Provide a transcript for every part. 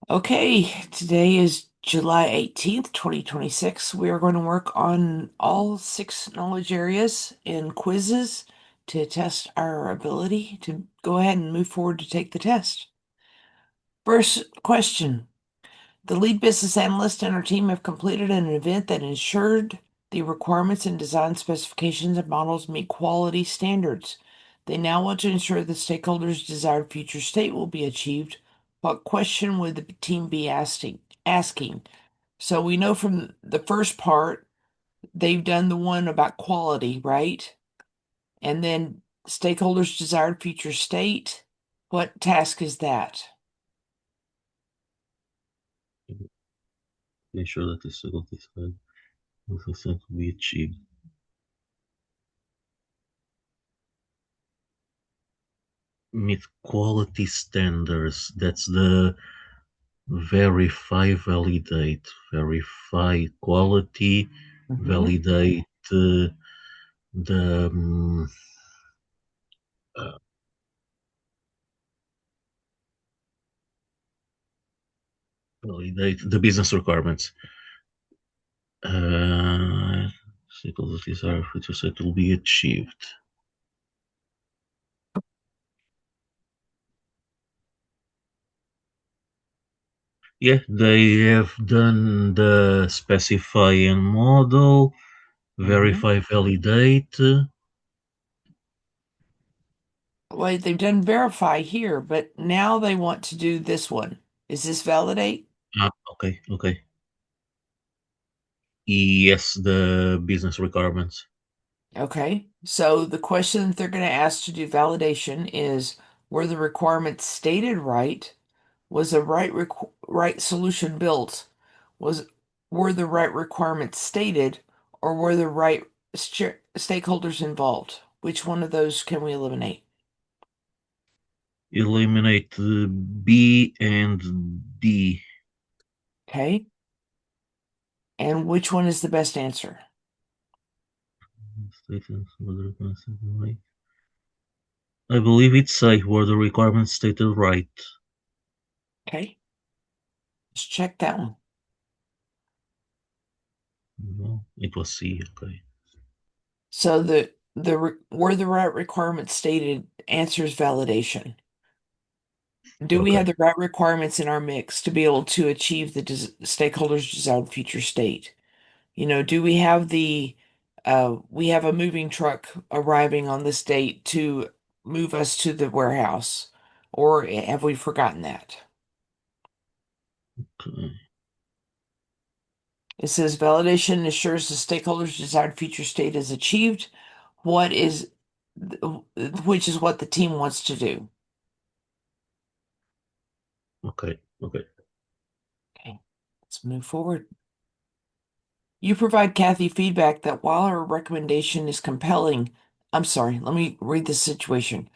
Okay, today is July 18th, 2026. We are going to work on all six knowledge areas and quizzes to test our ability to go ahead and move forward to take the test. First question. The lead business analyst and our team have completed an event that ensured the requirements and design specifications and models meet quality standards. They now want to ensure the stakeholders' desired future state will be achieved. What question would the team be asking? So we know from the first part, they've done the one about quality, right? And then stakeholders' desired future state. What task is that? Ensure that the stability side will successfully be achieved. Meet quality standards. That's the verify quality, Mhm. validate the uh, validate the business requirements. Stabilities are future set will be achieved. Yeah, they have done the specify and model, Mhm. verify, validate. Well, they've done verify here, but now they want to do this one. Is this validate? Okay. Yes, the business requirements. Okay. So the question that they're going to ask to do validation is, were the requirements stated right? Was the right solution built? Was Were the right requirements stated, or were the right stakeholders involved? Which one of those can we eliminate? Eliminate B and D. Okay. And which one is the best answer? I believe it's A where the requirements stated right. Okay. Let's check that one. No, it was C. Okay. So were the right requirements stated answers validation. Do we have Okay. the right requirements in our mix to be able to achieve the stakeholders' desired future state? Do we have we have a moving truck arriving on this date to move us to the warehouse, or have we forgotten that? Okay. It says validation ensures the stakeholders' desired future state is achieved. What is, which is what the team wants to do. Okay. Okay, let's move forward. You provide Kathy feedback that while her recommendation is compelling, I'm sorry, let me read the situation.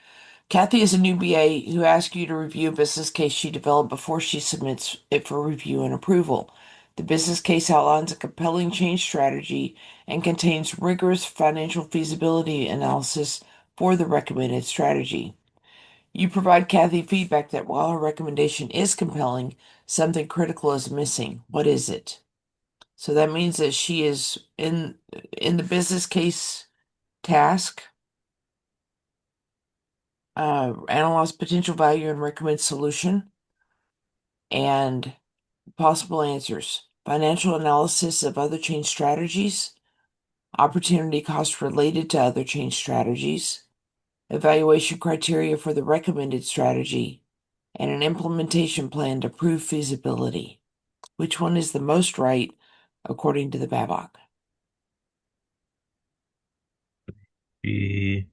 Kathy is a new BA who asks you to review a business case she developed before she submits it for review and approval. The business case outlines a compelling change strategy and contains rigorous financial feasibility analysis for the recommended strategy. You provide Kathy feedback that while her recommendation is compelling, something critical is missing. What is it? So that means that she is in the business case task, analyze potential value and recommend solution and possible answers. Financial analysis of other change strategies, opportunity cost related to other change strategies, evaluation criteria for the recommended strategy, and an implementation plan to prove feasibility. Which one is the most right according to the Babok? He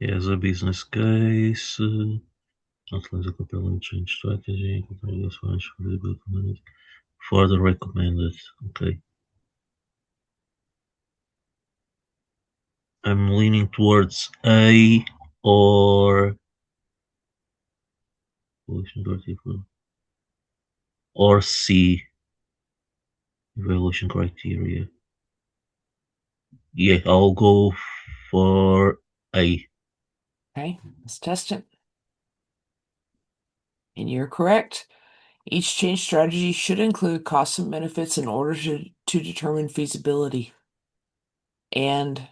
has a business case. Outlines a compelling change strategy. Comparing this financial feasibility for the recommended. Okay. I'm leaning towards A or or C evaluation criteria. Yeah, I'll go for A. Okay, let's test it. And you're correct. Each change strategy should include costs and benefits in order to determine feasibility. And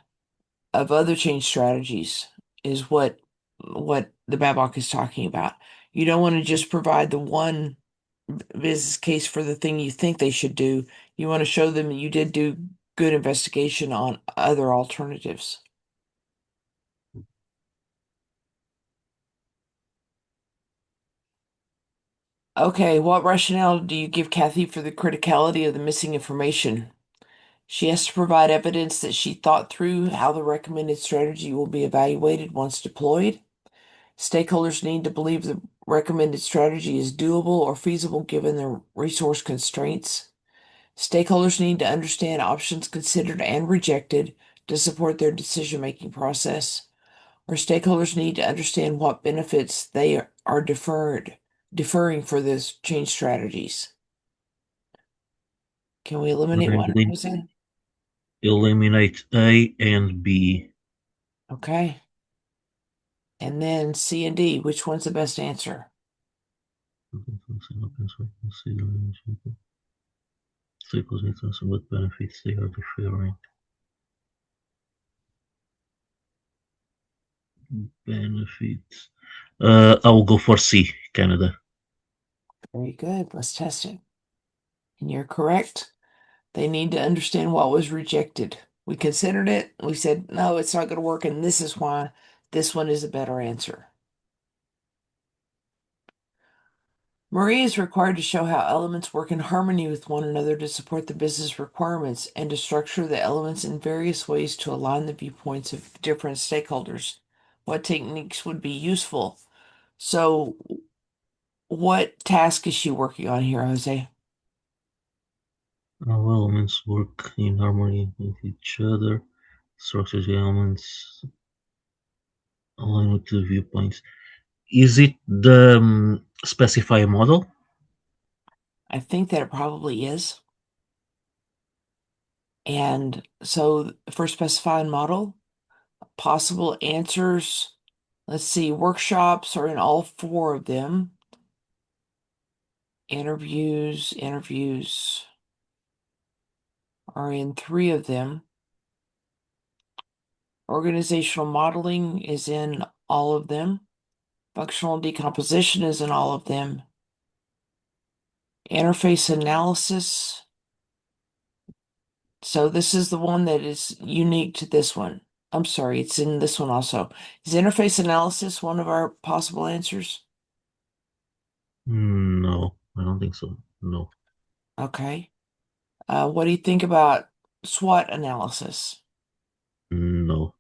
of other change strategies is what the Babok is talking about. You don't want to just provide the one business case for the thing you think they should do. You want to show them that you did do good investigation on other alternatives. Okay, what rationale do you give Kathy for the criticality of the missing information? She has to provide evidence that she thought through how the recommended strategy will be evaluated once deployed. Stakeholders need to believe the recommended strategy is doable or feasible given their resource constraints. Stakeholders need to understand options considered and rejected to support their decision-making process. Or stakeholders need to understand what benefits they are deferring for this change strategies. Can we eliminate one, I Jose? eliminate A and B. Okay. And then C and D, which one's the best answer? Stakeholders need to understand what benefits they are deferring. Benefits. I will go for C, Canada. Very good. Let's test it. And you're correct. They need to understand what was rejected. We considered it. We said, no, it's not going to work. And this is why this one is a better answer. Marie is required to show how elements work in harmony with one another to support the business requirements and to structure the elements in various ways to align the viewpoints of different stakeholders. What techniques would be useful? So, what task is she working on here, Jose? All elements work in harmony with each other. Structures the elements align with the viewpoints. Is it the specify model? I think that it probably is. And so, for specified model, possible answers, let's see, workshops are in all four of them. Interviews are in three of them. Organizational modeling is in all of them. Functional decomposition is in all of them. Interface analysis. So this is the one that is unique to this one. I'm sorry, it's in this one also. Is interface analysis one of our possible answers? No, I don't think so. No. Okay. What do you think about SWOT analysis? No.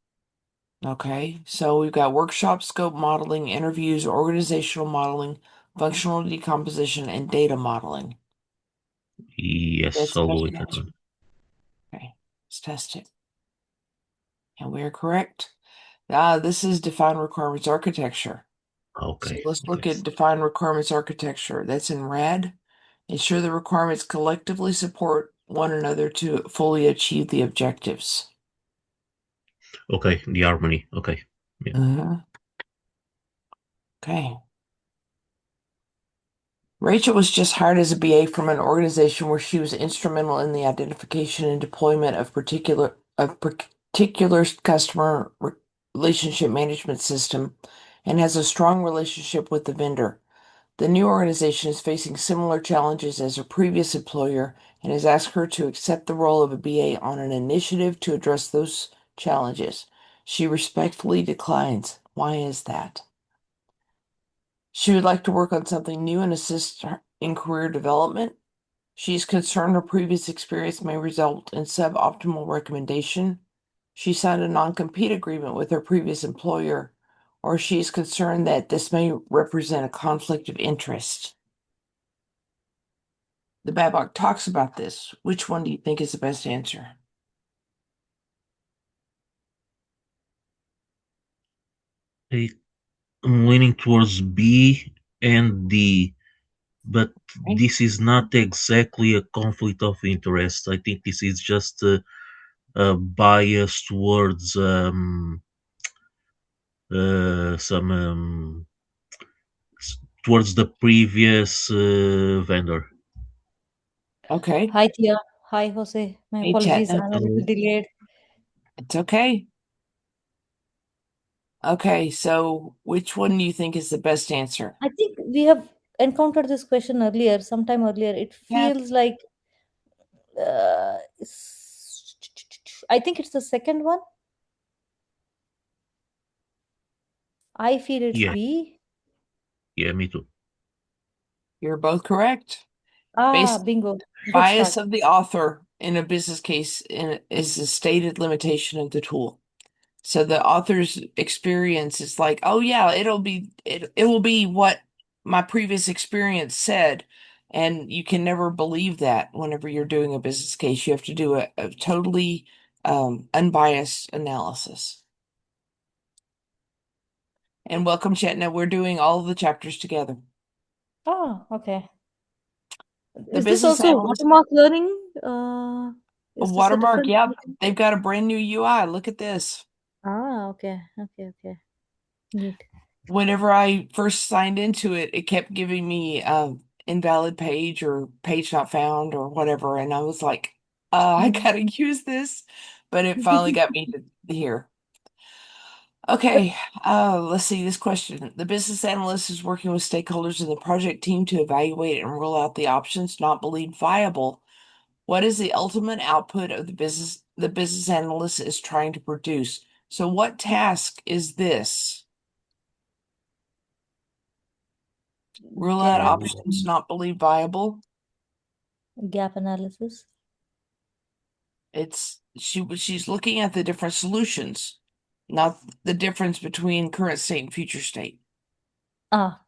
Okay, so we've got workshop scope modeling, interviews, organizational modeling, functional decomposition, and data modeling. Yes, That's the I'll go best with that answer. one. Okay, let's test it. And we're correct. This is defined requirements architecture. So Okay. let's look Okay. at defined requirements architecture. That's in red. Ensure the requirements collectively support one another to fully achieve the objectives. Okay. The harmony. Okay. Yeah. Mhm. Okay. Rachel was just hired as a BA from an organization where she was instrumental in the identification and deployment of particular customer relationship management system and has a strong relationship with the vendor. The new organization is facing similar challenges as her previous employer and has asked her to accept the role of a BA on an initiative to address those challenges. She respectfully declines. Why is that? She would like to work on something new and assist her in career development. She's concerned her previous experience may result in suboptimal recommendation. She signed a non-compete agreement with her previous employer, or she is concerned that this may represent a conflict of interest. The Babok talks about this. Which one do you think is the best answer? I- I'm leaning towards B and D, but Okay. this is not exactly a conflict of interest. I think this is just a bias towards some towards the previous vendor. Okay. Hi, Tia. Hi, Jose. My Hey, apologies. Chetna. I'm a little Hello. delayed. It's okay. Okay, so which one do you think is the best answer? I think we have encountered this question earlier, sometime earlier. It Yeah. feels like I think it's the second one. I feel it's Yeah, B. yeah, me too. You're both correct. Ah, Based bingo. Good bias start. of the author in a business case is a stated limitation of the tool. So the author's experience is like, oh yeah, it will be what my previous experience said. And you can never believe that whenever you're doing a business case. You have to do a totally unbiased analysis. And welcome, Chetna. We're doing all of the chapters together. Ah, okay. The Is this business also analyst, watermark learning? a Is this a watermark. different? Yep, they've got a brand new UI. Look at this. Ah, okay. Okay, okay. Neat. Whenever I first signed into it, it kept giving me invalid page or page not found or whatever, and I was like, I Mhm. gotta use this. But it finally got me to here. Okay, let's see this question. The business analyst is working with stakeholders in the project team to evaluate and rule out the options not believed viable. What is the ultimate output of the business analyst is trying to produce? So what task is this? Rule out Gap, Uh, options not believed viable. gap analysis. She's looking at the different solutions, not the difference between current state and future state. Ah,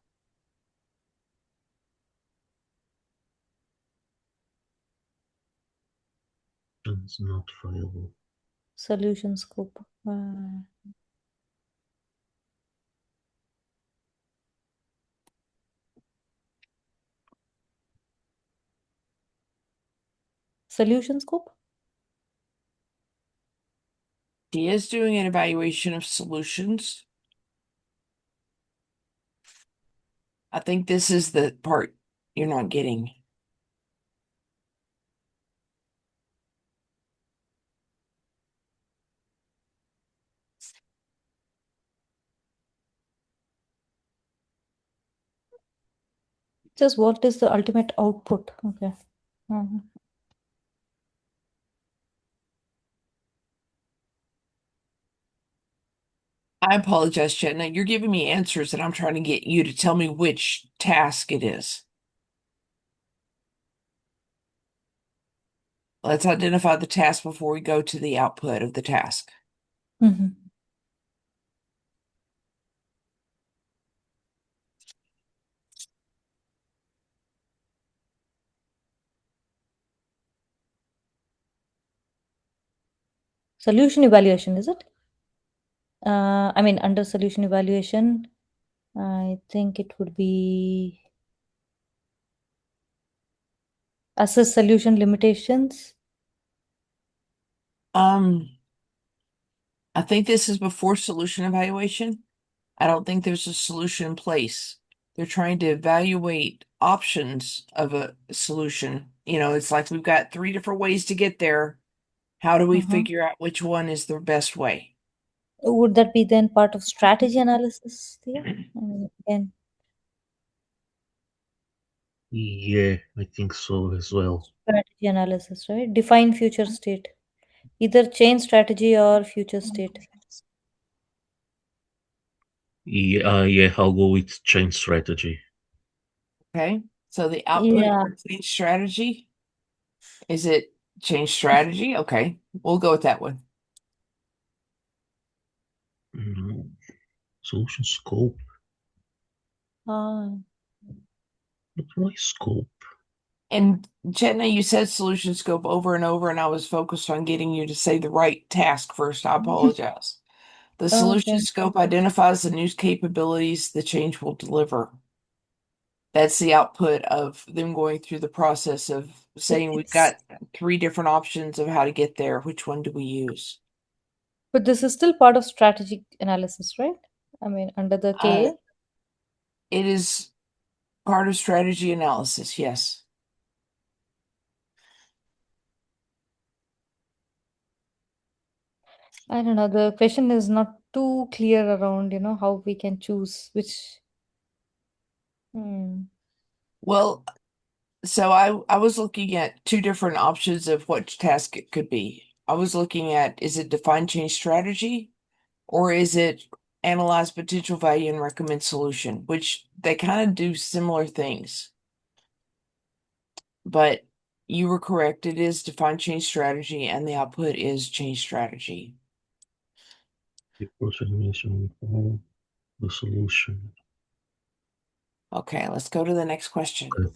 it's not viable. solution scope. Solution scope? She is doing an evaluation of solutions. I think this is the part you're not getting. Just what is the ultimate output? Okay. Mhm. I apologize, Chetna. You're giving me answers and I'm trying to get you to tell me which task it is. Let's identify the task before we go to the output of the task. Mhm. Solution evaluation, is it? I mean, under solution evaluation, I think it would be assess solution limitations. Um, I think this is before solution evaluation. I don't think there's a solution in place. They're trying to evaluate options of a solution. It's like we've got three different ways to get there. How do we Uh-huh. figure out which one is the best way? Would that be then part of strategy analysis, Thea? I mean, again, Yeah, I think so as well. strategy analysis, right? Define future state. Either change strategy or future state. Yeah, yeah, I'll go with change strategy. Okay. So the output Yeah. for change strategy, is it change strategy? Okay. We'll go with that one. Mm, Solution scope. Ah, But why scope? And Chetna, you said solution scope over and over, and I was focused on getting you to say the right task first. I apologize. The solution okay. scope identifies the new capabilities the change will deliver. That's the output of them going through the process of saying we've It's got three different options of how to get there. Which one do we use? but this is still part of strategic analysis, right? I mean, under the Uh, KA. it is. part of strategy analysis, yes. I don't know. The question is not too clear around, how we can choose which. Hmm. Well, so I was looking at two different options of what task it could be. I was looking at, is it define change strategy or is it analyze potential value and recommend solution, which they kind of do similar things. But you were correct. It is define change strategy and the output is change strategy. The process for the solution. Okay, let's go to the next question. Okay.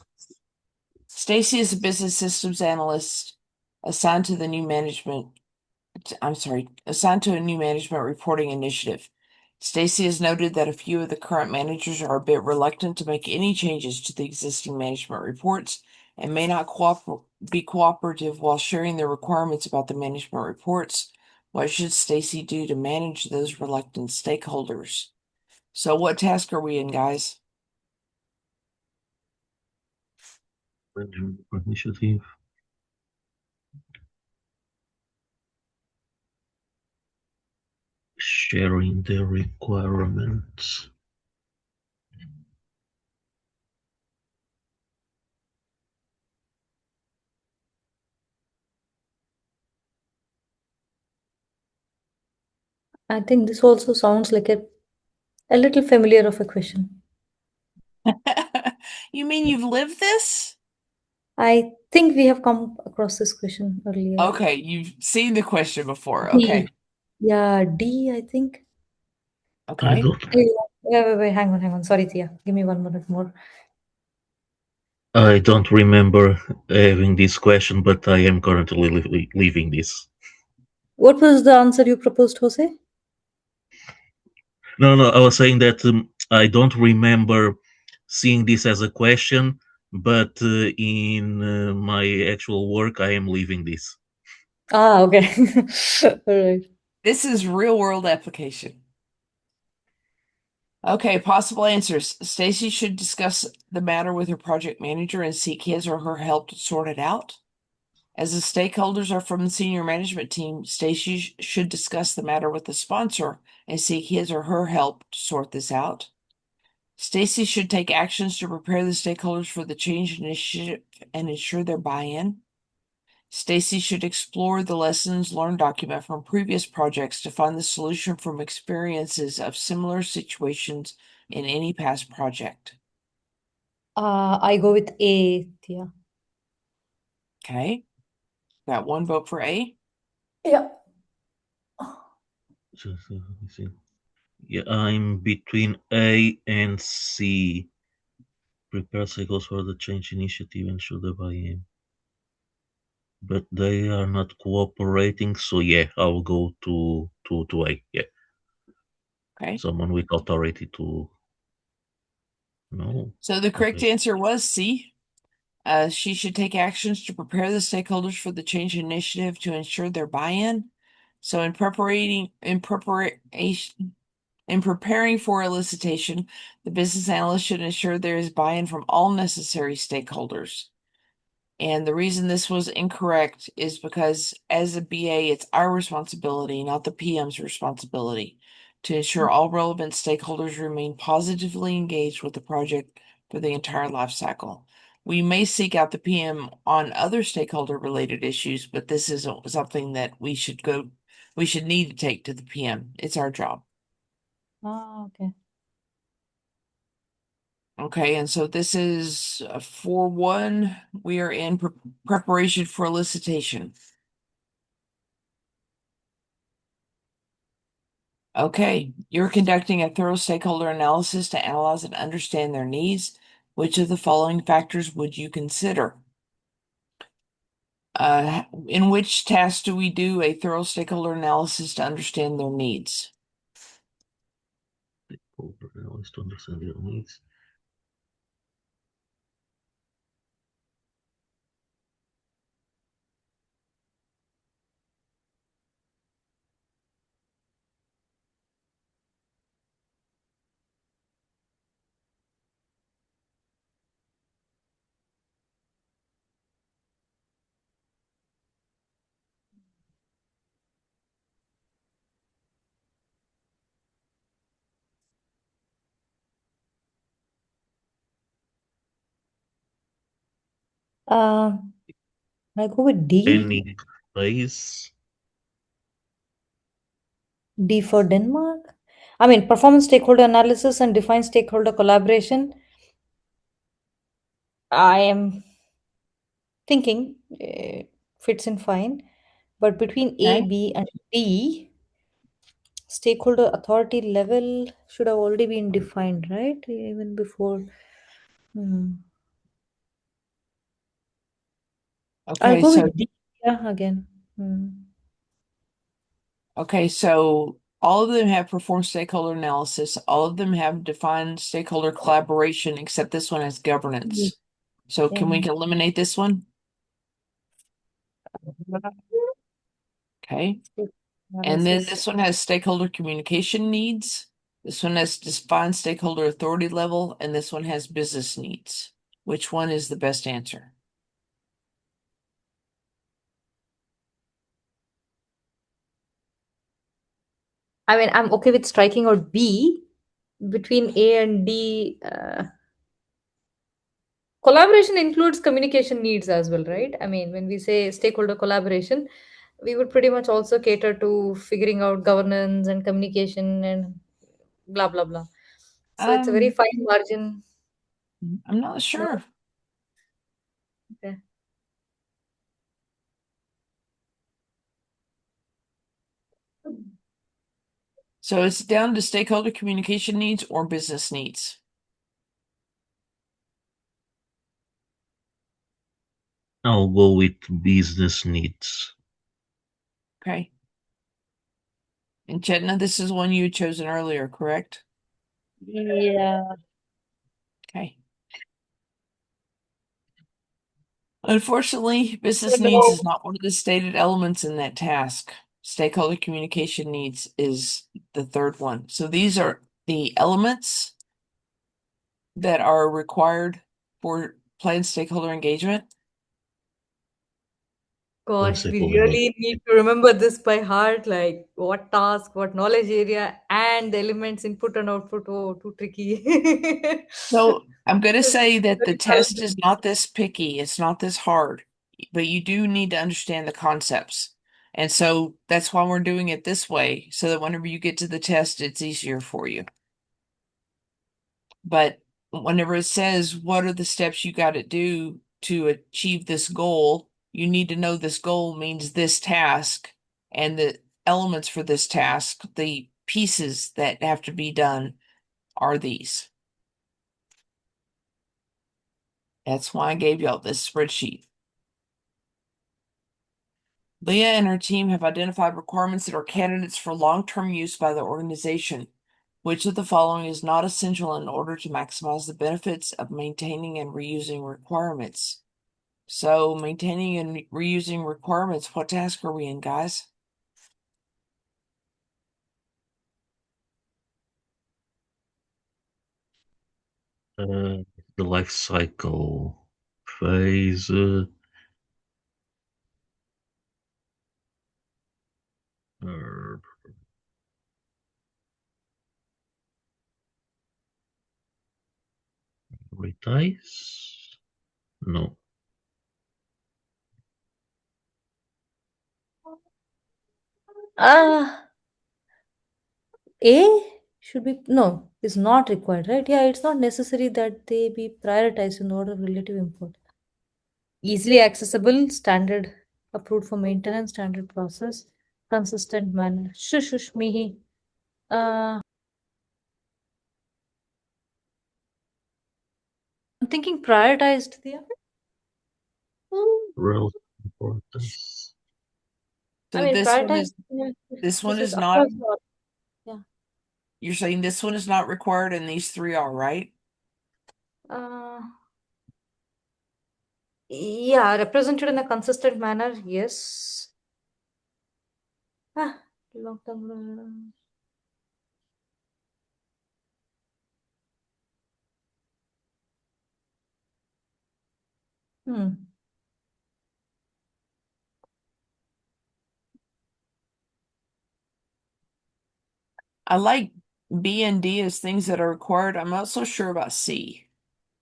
Stacy is a business systems analyst assigned to the new management assigned to a new management reporting initiative. Stacy has noted that a few of the current managers are a bit reluctant to make any changes to the existing management reports and may not be cooperative while sharing their requirements about the management reports. What should Stacy do to manage those reluctant stakeholders? So what task are we in, guys? Management initiative. Sharing the requirements. I think this also sounds like a little familiar of a question. You mean you've lived this? I think we have come across this question earlier. Okay, you've seen the question before. D. Okay. Yeah, D, I think. I Okay. don't Hey, wait, hang on. Sorry, Tia. Give me 1 minute more. I don't remember having this question, but I am currently leaving this. What was the answer you proposed, Jose? No, I was saying that I don't remember seeing this as a question, but in my actual work, I am leaving this. Ah, okay. All right. This is real world application. Okay, possible answers. Stacy should discuss the matter with her project manager and seek his or her help to sort it out. As the stakeholders are from the senior management team, Stacy should discuss the matter with the sponsor and seek his or her help to sort this out. Stacy should take actions to prepare the stakeholders for the change initiative and ensure their buy-in. Stacy should explore the lessons learned document from previous projects to find the solution from experiences of similar situations in any past project. I go with A, Tia. Okay, got one vote for A. Yeah. Just, let me see. Yeah, I'm between A and C. Prepare cycles for the change initiative and should the buy-in. But they are not cooperating, so yeah, I'll go to A. Yeah, Okay, someone with authority to no. so the correct Okay, answer was C. She should take actions to prepare the stakeholders for the change initiative to ensure their buy-in. So in preparing for elicitation, the business analyst should ensure there is buy-in from all necessary stakeholders. And the reason this was incorrect is because as a BA, it's our responsibility, not the PM's responsibility, to ensure all relevant stakeholders remain positively engaged with the project for the entire life cycle. We may seek out the PM on other stakeholder related issues, but this isn't something that we should need to take to the PM. It's our job. Ah, okay. Okay, and so this is 4-1. We are in preparation for elicitation. Okay, you're conducting a thorough stakeholder analysis to analyze and understand their needs. Which of the following factors would you consider? In which task do we do a thorough stakeholder analysis to understand their needs? always to understand their needs. Uh, I go with D. Any place? D for Denmark. I mean, performance stakeholder analysis and define stakeholder collaboration. I am thinking fits in fine, but between A, Okay. B, and D, stakeholder authority level should have already been defined, right? Even before. Hmm. I'll Okay, go so with D. Yeah, again. Hmm. okay, so all of them have performed stakeholder analysis. All of them have defined stakeholder collaboration, except this one has governance. So can we Yeah. eliminate this one? Okay. And then Analysis. this one has stakeholder communication needs. This one has defined stakeholder authority level, and this one has business needs. Which one is the best answer? I mean, I'm okay with striking out B. Between A and D, collaboration includes communication needs as well, right? I mean, when we say stakeholder collaboration, we would pretty much also cater to figuring out governance and communication and blah blah blah. So it's a very Um, fine margin. I'm not No, sure. okay. So it's down to stakeholder communication needs or business needs. I'll go with business needs. Okay. And Chetna, this is one you had chosen earlier, correct? Yeah. Okay. Unfortunately, business Oh, needs no. is not one of the stated elements in that task. Stakeholder communication needs is the third one. So these are the elements that are required for planned stakeholder engagement. Plan Gosh, we stakeholder. really need to remember this by heart, like what task, what knowledge area, and the elements input and output. Oh, too tricky. So I'm going to It's say that the very test challenging. is not this picky. It's not this hard, but you do need to understand the concepts. And so that's why we're doing it this way, so that whenever you get to the test, it's easier for you. But whenever it says, what are the steps you got to do to achieve this goal, you need to know this goal means this task and the elements for this task, the pieces that have to be done are these. That's why I gave y'all this spreadsheet. Leah and her team have identified requirements that are candidates for long-term use by the organization. Which of the following is not essential in order to maximize the benefits of maintaining and reusing requirements? So, maintaining and reusing requirements, what task are we in, guys? Uh, the life cycle phase. Uh, Retice? No. Ah, A should be no, is not required, right? Yeah, it's not necessary that they be prioritized in order of relative import. Easily accessible, standard approved for maintenance, standard process, consistent manner. Shush, shush, mihi. Uh, I'm thinking prioritized there. Relative importance. I So mean, this one prioritized. is Yeah, this one this is is not, across all. Yeah. you're saying this one is not required and these three are, right? Uh, yeah, represented in a consistent manner. Yes. Ah, long term. Hmm. I like B and D as things that are required. I'm not so sure about C.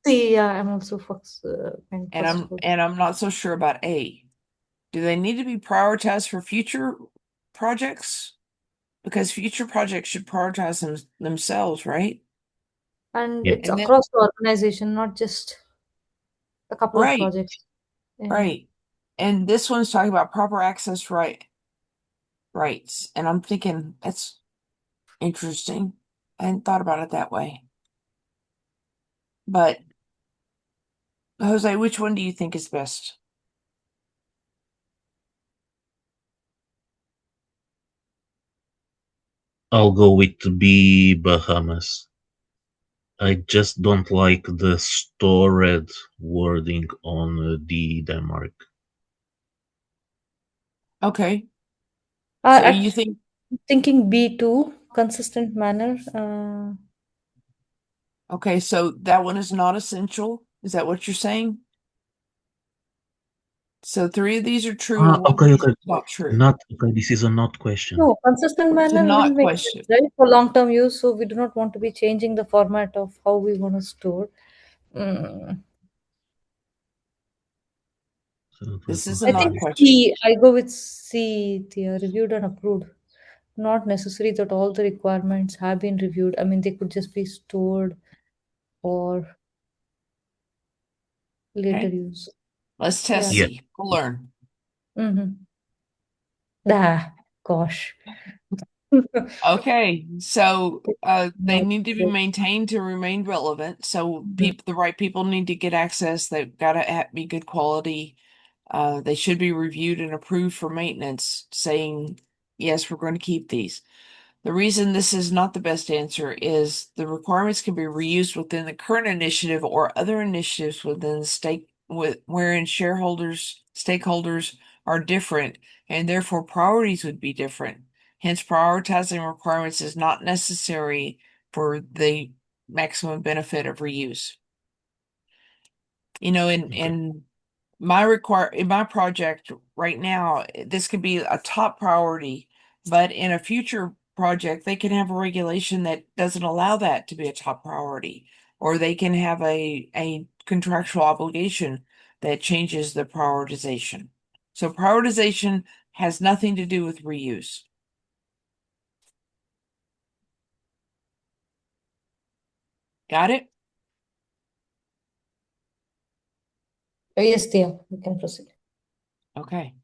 See, yeah, I'm also kind of And first I'm food. and I'm not so sure about A. Do they need to be prioritized for future projects? Because future projects should prioritize themselves, right? And Yeah. it's And then, across the organization, not just a couple of right, projects. Yeah. right. And this one's talking about proper access rights. And I'm thinking that's interesting. I hadn't thought about it that way. But Jose, which one do you think is best? I'll go with B Bahamas. I just don't like the stored wording on the Denmark. Okay. So you Actually, think, thinking B2, consistent manner. okay, so that one is not essential. Is that what you're saying? So three of these are true Ah, and one of okay, these okay. is not true. Not okay. This is a not question. No, consistent It's a manner will not make sense, question. right? For long-term use, so we do not want to be changing the format of how we want to store. Mm. So This is a I not think question. C. I go with C. Thea, reviewed and approved. Not necessary that all the requirements have been reviewed. I mean, they could just be stored or later Okay. use. Let's test Yeah. yeah. C. We'll learn. Mm-hmm. Ah, gosh. Okay, so they Not need to be good. maintained to remain relevant. So Mhm. people, the right people need to get access. They've got to be good quality. They should be reviewed and approved for maintenance, saying, yes, we're going to keep these. The reason this is not the best answer is the requirements can be reused within the current initiative or other initiatives within the state wherein stakeholders are different and therefore priorities would be different. Hence, prioritizing requirements is not necessary for the maximum benefit of reuse. You know, Okay. in in my project right now, this could be a top priority, but in a future project, they can have a regulation that doesn't allow that to be a top priority, or they can have a contractual obligation that changes the prioritization. So prioritization has nothing to do with reuse. Got it? Yes, Thea, we can proceed. Okay.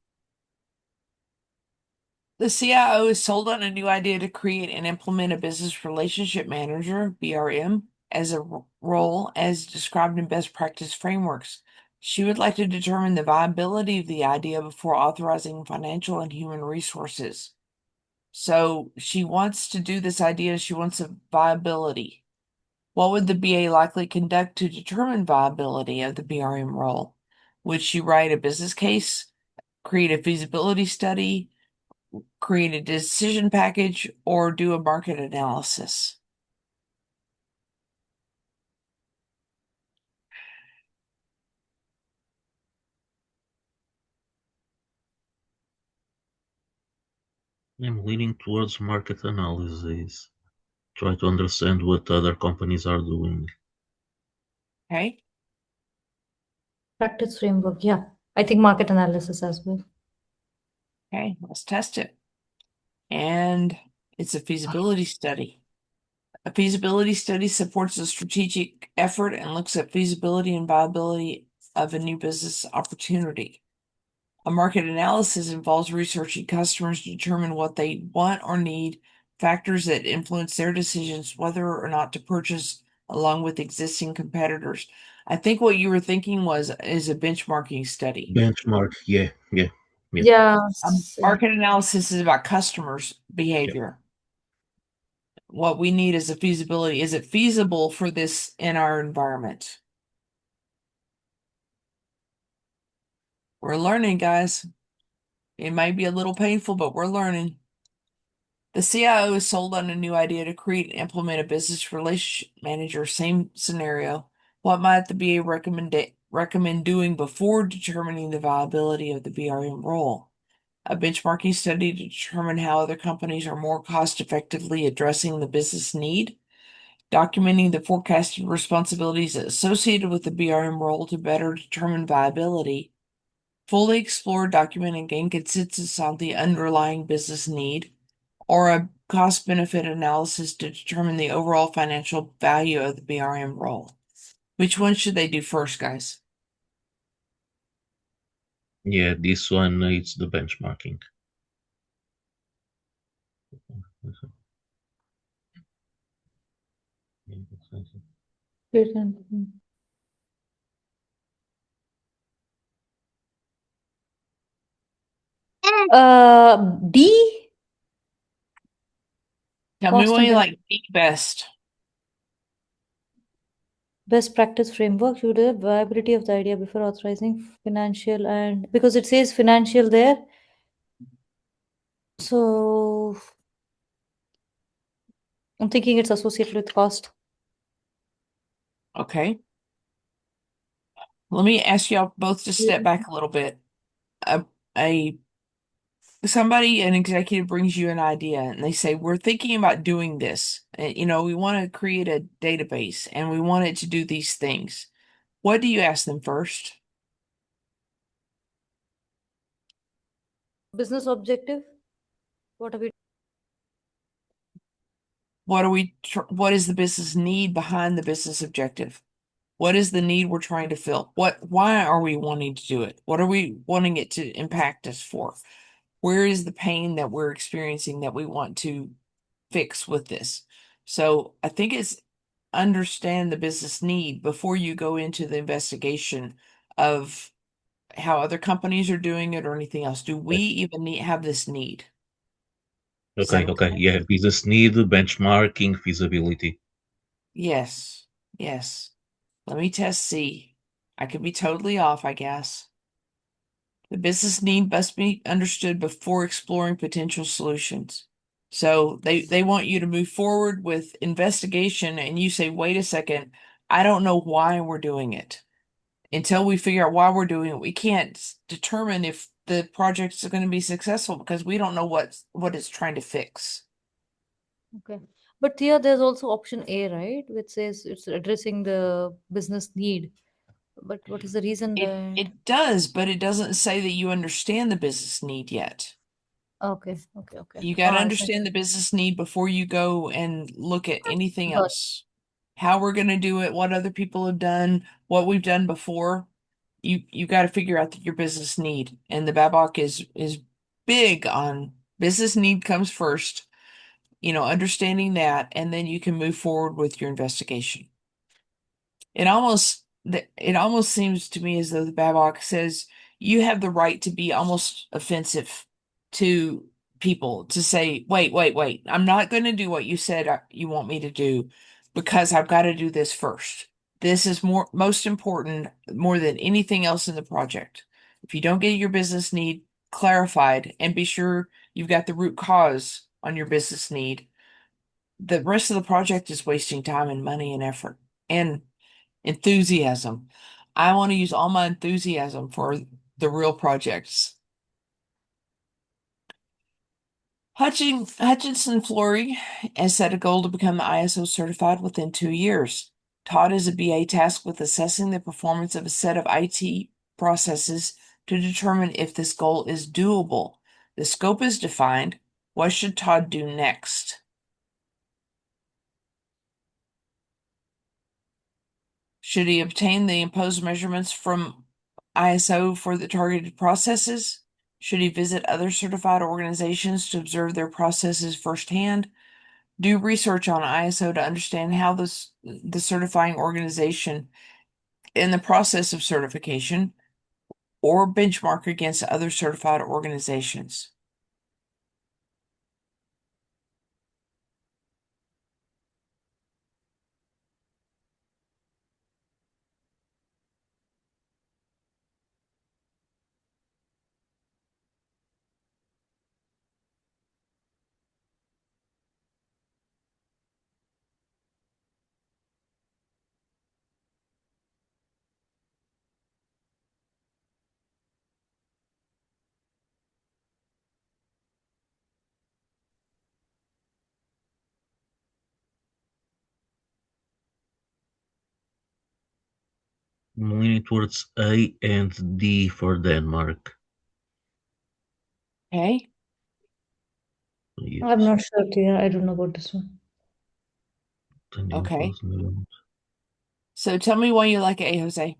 The CIO is sold on a new idea to create and implement a business relationship manager, BRM, as a role as described in best practice frameworks. She would like to determine the viability of the idea before authorizing financial and human resources. So she wants to do this idea, she wants a viability. What would the BA likely conduct to determine viability of the BRM role? Would she write a business case, create a feasibility study, create a decision package, or do a market analysis? I'm leaning towards market analysis. Try to understand what other companies are doing. Okay. Practice framework. Yeah. I think market analysis as well. Okay, let's test it. And it's a feasibility study. A feasibility study supports a strategic effort and looks at feasibility and viability of a new business opportunity. A market analysis involves researching customers to determine what they want or need, factors that influence their decisions whether or not to purchase, along with existing competitors. I think what you were thinking is a benchmarking study. Benchmark. Yeah. Yeah. Yeah. Yeah. Market analysis is about customers' Yeah. behavior. What we need is a feasibility. Is it feasible for this in our environment? We're learning, guys. It might be a little painful, but we're learning. The CIO is sold on a new idea to create and implement a business relationship manager. Same scenario. What might the BA recommend doing before determining the viability of the BRM role? A benchmarking study to determine how other companies are more cost effectively addressing the business need. documenting the forecasted responsibilities associated with the BRM role to better determine viability, fully explore, document, and gain consensus on the underlying business need, or a cost-benefit analysis to determine the overall financial value of the BRM role. Which one should they do first, guys? Yeah, this one is the benchmarking. D, Tell me cost what and you benefit. like best. Best practice framework. You do the viability of the idea before authorizing financial, and because it says financial there, so I'm thinking it's associated with cost. Okay. Let me ask y'all both to step back a little bit. A, a somebody, an executive brings you an idea and they say, we're thinking about doing this. We want to create a database and we want it to do these things. What do you ask them first? Business objective. What are we? What is the business need behind the business objective? What is the need we're trying to fill? Why are we wanting to do it? What are we wanting it to impact us for? Where is the pain that we're experiencing that we want to fix with this? So I think it's understand the business need before you go into the investigation of how other companies are doing it or anything else. Do we even have this need? Does that Okay, make okay. sense? Yeah, business need, benchmarking, feasibility. Yes, yes. Let me test C. I could be totally off, I guess. The business need must be understood before exploring potential solutions. So they want you to move forward with investigation and you say, wait a second, I don't know why we're doing it. Until we figure out why we're doing it, we can't determine if the projects are going to be successful because we don't know what it's trying to fix. Okay. But here there's also option A, right? Which says it's addressing the business need. But what is the reason that? It does, but it doesn't say that you understand the business need yet. Okay, okay, okay. You got to Ah, I think understand the business need before you go and look at anything got. else. How we're going to do it, what other people have done, what we've done before. You got to figure out your business need. And the Babok is big on business need comes first, understanding that, and then you can move forward with your investigation. It almost seems to me as though the Babok says you have the right to be almost offensive to people to say, wait, wait, wait, I'm not going to do what you said you want me to do because I've got to do this first. This is most important more than anything else in the project. If you don't get your business need clarified and be sure you've got the root cause on your business need, the rest of the project is wasting time and money and effort. And enthusiasm. I want to use all my enthusiasm for the real projects. Hutchinson Flory has set a goal to become ISO certified within 2 years. Todd is a BA tasked with assessing the performance of a set of IT processes to determine if this goal is doable. The scope is defined. What should Todd do next? Should he obtain the imposed measurements from ISO for the targeted processes? Should he visit other certified organizations to observe their processes firsthand? Do research on ISO to understand how the certifying organization in the process of certification or benchmark against other certified organizations. I'm leaning towards A and D for Denmark. Okay. I'm Yes. not sure, Tia. I don't know about this one. Daniel Okay. was no. So tell me why you like A, Jose.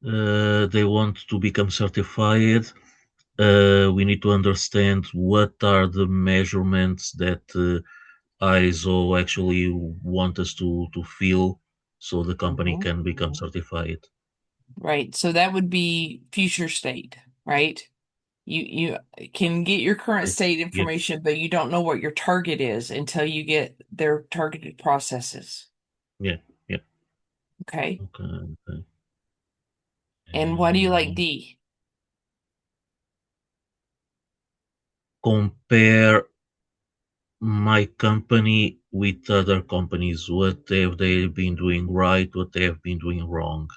They want to become certified. We need to understand what are the measurements that ISO actually want us to fill so the company Mhm. can become certified. Right. So that would be future state, right? You can get your current Right. state Yeah, information, but you don't know what your target is until you get their targeted processes. yeah, yeah. Okay. Okay, okay. And why do you like And D? compare my company with other companies. What have they been doing right? What they have been doing wrong?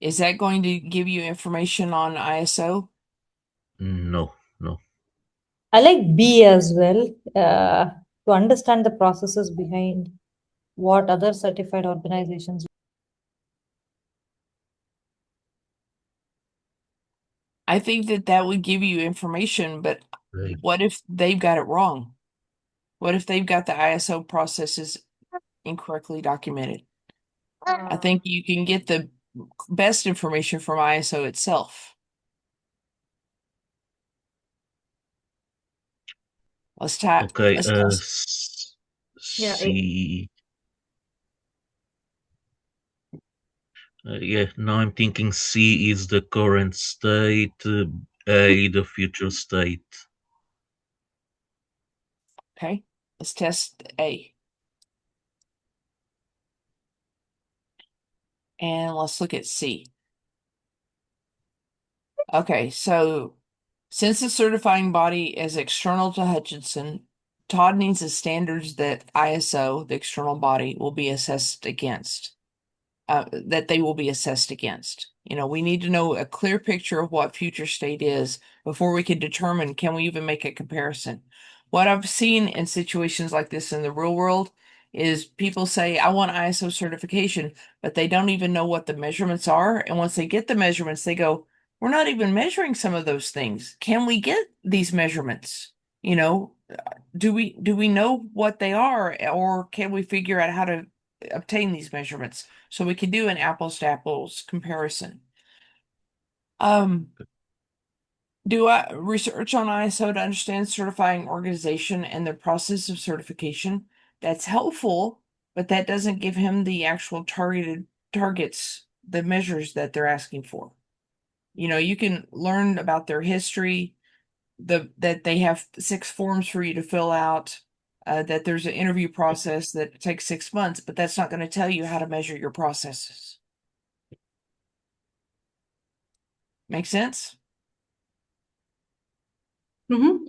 Is that going to give you information on ISO? No, no. I like B as well, to understand the processes behind what other certified organizations. I think that that would give you information, but Right. what if they've got it wrong? What if they've got the ISO processes incorrectly documented? I think you can get the best information from ISO itself. Okay. Let's test. Yeah, A. C. Yeah. Now I'm thinking C is the current state. A the future state. Okay, let's test A. And let's look at C. Okay, so since the certifying body is external to Hutchinson, Todd needs the standards that ISO, the external body, will be assessed against. That they will be assessed against. You know, we need to know a clear picture of what future state is before we can determine, can we even make a comparison? What I've seen in situations like this in the real world is people say, I want ISO certification, but they don't even know what the measurements are. And once they get the measurements, they go, we're not even measuring some of those things. Can we get these measurements? You know, do we know what they are, or can we figure out how to obtain these measurements so we can do an apples to apples comparison? Um, do I research on ISO to understand certifying organization and the process of certification? That's helpful, but that doesn't give him the actual targeted targets, the measures that they're asking for. You know, you can learn about their history, that they have 6 forms for you to fill out, that there's an interview process that takes 6 months, but that's not going to tell you how to measure your processes. Make sense? Mm-hmm.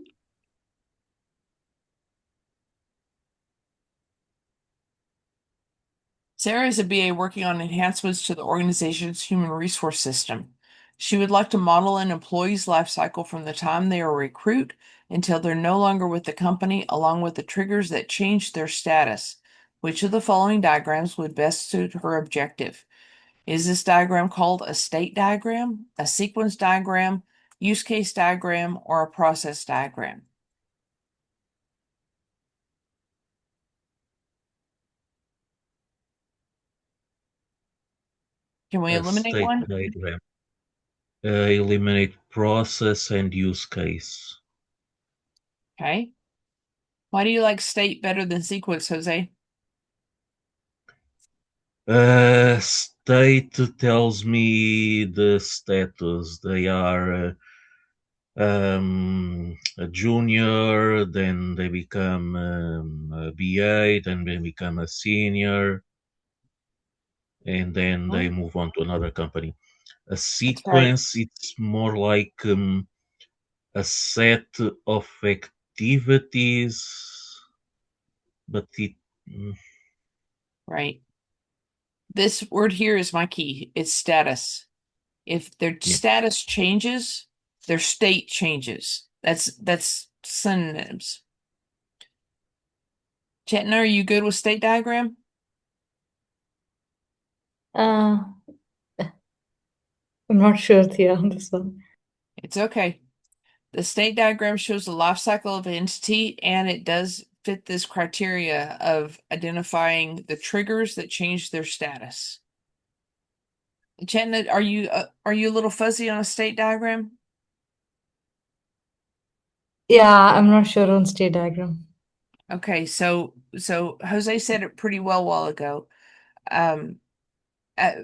Sarah is a BA working on enhancements to the organization's human resource system. She would like to model an employee's life cycle from the time they are a recruit until they're no longer with the company, along with the triggers that change their status. Which of the following diagrams would best suit her objective? Is this diagram called a state diagram, a sequence diagram, use case diagram, or a process diagram? Can we A eliminate state one? diagram. Eliminate process and use case. Okay. Why do you like state better than sequence, Jose? State tells me the status. They are a junior, then they become a BA, then they become a senior, and then they Mhm. move on to another company. A That's right. sequence, it's more like a set of activities, but it, mm, Right. This word here is my key. It's status. If their yeah, status changes, their state changes. That's synonyms. Chetna, are you good with state diagram? Uh, I'm not sure, Thea, on this one. It's okay. The state diagram shows the life cycle of an entity, and it does fit this criteria of identifying the triggers that change their status. Chetna, are you a little fuzzy on a state diagram? Yeah, I'm not sure on state diagram. Okay, so Jose said it pretty well a while ago. Um,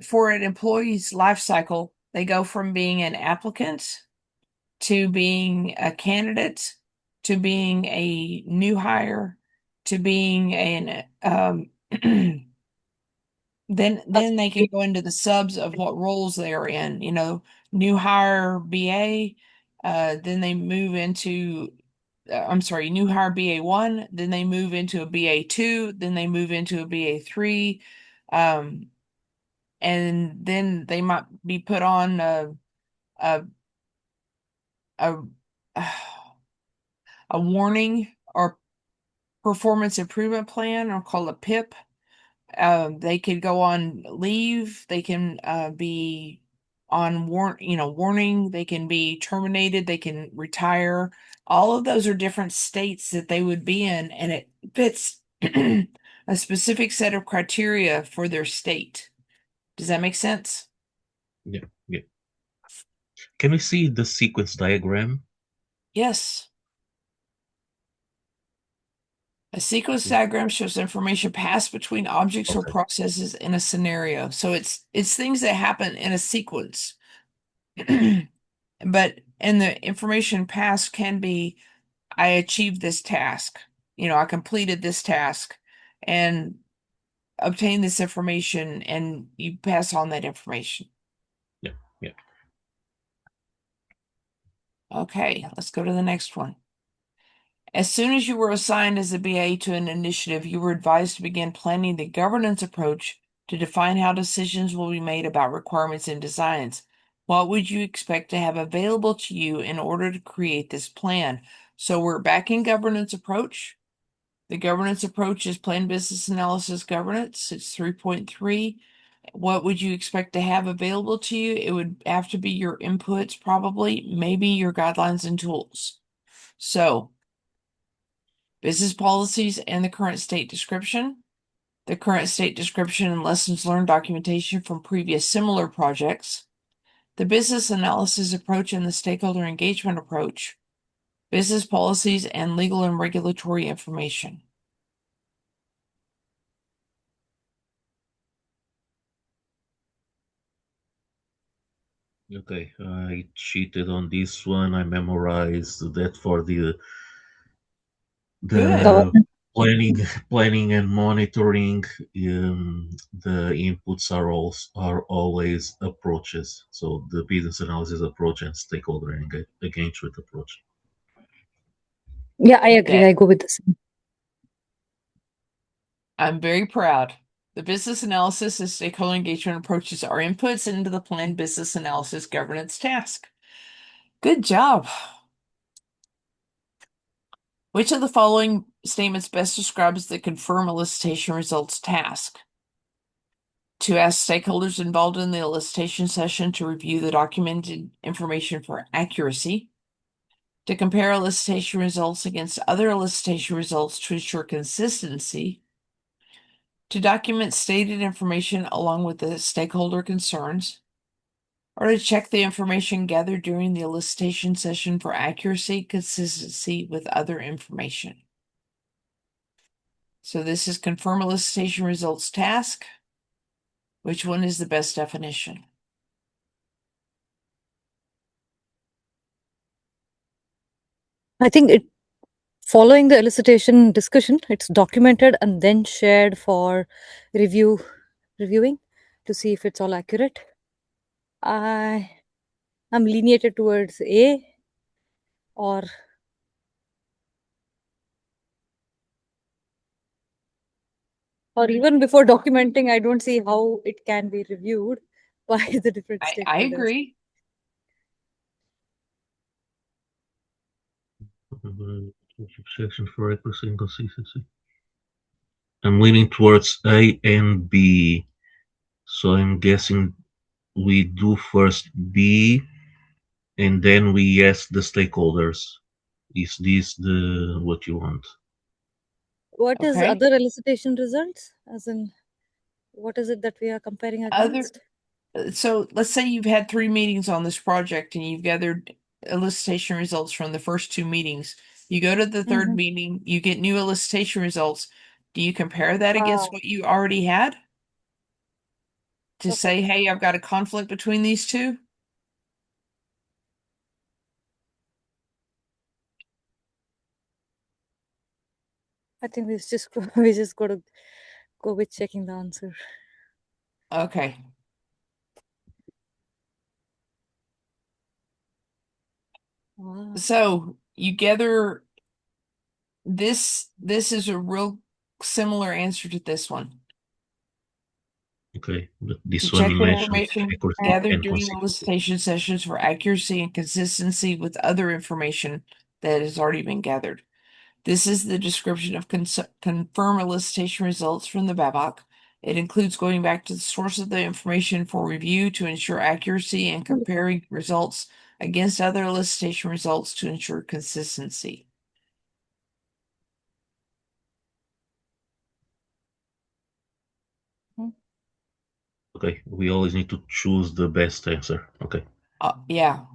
for an employee's life cycle, they go from being an applicant to being a candidate to being a new hire to being an then they can go into the subs of what roles they're in, new hire BA, then they move into I'm sorry, new hire BA1, then they move into a BA2, then they move into a BA3, um, and then they might be put on a a a warning or performance improvement plan, or called a PIP. They could go on leave. They can be on warning. They can be terminated. They can retire. All of those are different states that they would be in, and it fits a specific set of criteria for their state. Does that make sense? Yeah, yeah. Can we see the sequence diagram? Yes. A sequence diagram shows information passed between objects or Okay. processes in a scenario. So it's things that happen in a sequence. But and the information passed can be, I achieved this task. I completed this task and obtained this information, and you pass on that information. Yeah, yeah. Okay, let's go to the next one. As soon as you were assigned as a BA to an initiative, you were advised to begin planning the governance approach to define how decisions will be made about requirements and designs. What would you expect to have available to you in order to create this plan? So we're back in governance approach. The governance approach is plan business analysis governance. It's 3.3. What would you expect to have available to you? It would have to be your inputs, probably, maybe your guidelines and tools. So business policies and the current state description, the current state description and lessons learned documentation from previous similar projects, the business analysis approach and the stakeholder engagement approach, business policies and legal and regulatory information. Okay, I cheated on this one. I memorized that for Good. the Government. planning and monitoring. The inputs are always approaches. So the business analysis approach and stakeholder engagement approach. Yeah, I agree. That I go with the same. I'm very proud. The business analysis and stakeholder engagement approaches are inputs into the planned business analysis governance task. Good job. Which of the following statements best describes the confirm elicitation results task? To ask stakeholders involved in the elicitation session to review the documented information for accuracy. To compare elicitation results against other elicitation results to ensure consistency. To document stated information along with the stakeholder concerns. Or to check the information gathered during the elicitation session for accuracy, consistency with other information. So this is confirm elicitation results task. Which one is the best definition? I think it following the elicitation discussion, it's documented and then shared for reviewing to see if it's all accurate. I am leaning towards A, or even before documenting, I don't see how it can be reviewed by the different I stakeholders. agree. Section for accuracy and consistency. I'm leaning towards A and B, so I'm guessing we do first B and then we ask the stakeholders, is this the what you want? What is Okay. other elicitation results? As in, what is it that we are comparing Other against? So let's say you've had 3 meetings on this project and you've gathered elicitation results from the first 2 meetings. You go to the third Mm-hmm. meeting, you get new elicitation results. Do you compare that against Ah, what you already had to okay. say, hey, I've got a conflict between these two? I think we just we just got to go with checking the answer. Okay. Ah. So you gather this is a real similar answer to this one. Okay, but To this check one the mentions information accuracy gathered and during the consistency. elicitation sessions for accuracy and consistency with other information that has already been gathered. This is the description of confirm elicitation results from the BABOK. It includes going back to the source of the information for review to ensure accuracy and comparing results against other elicitation results to ensure consistency. Mhm. Okay, we always need to choose the best answer. Okay. Yeah.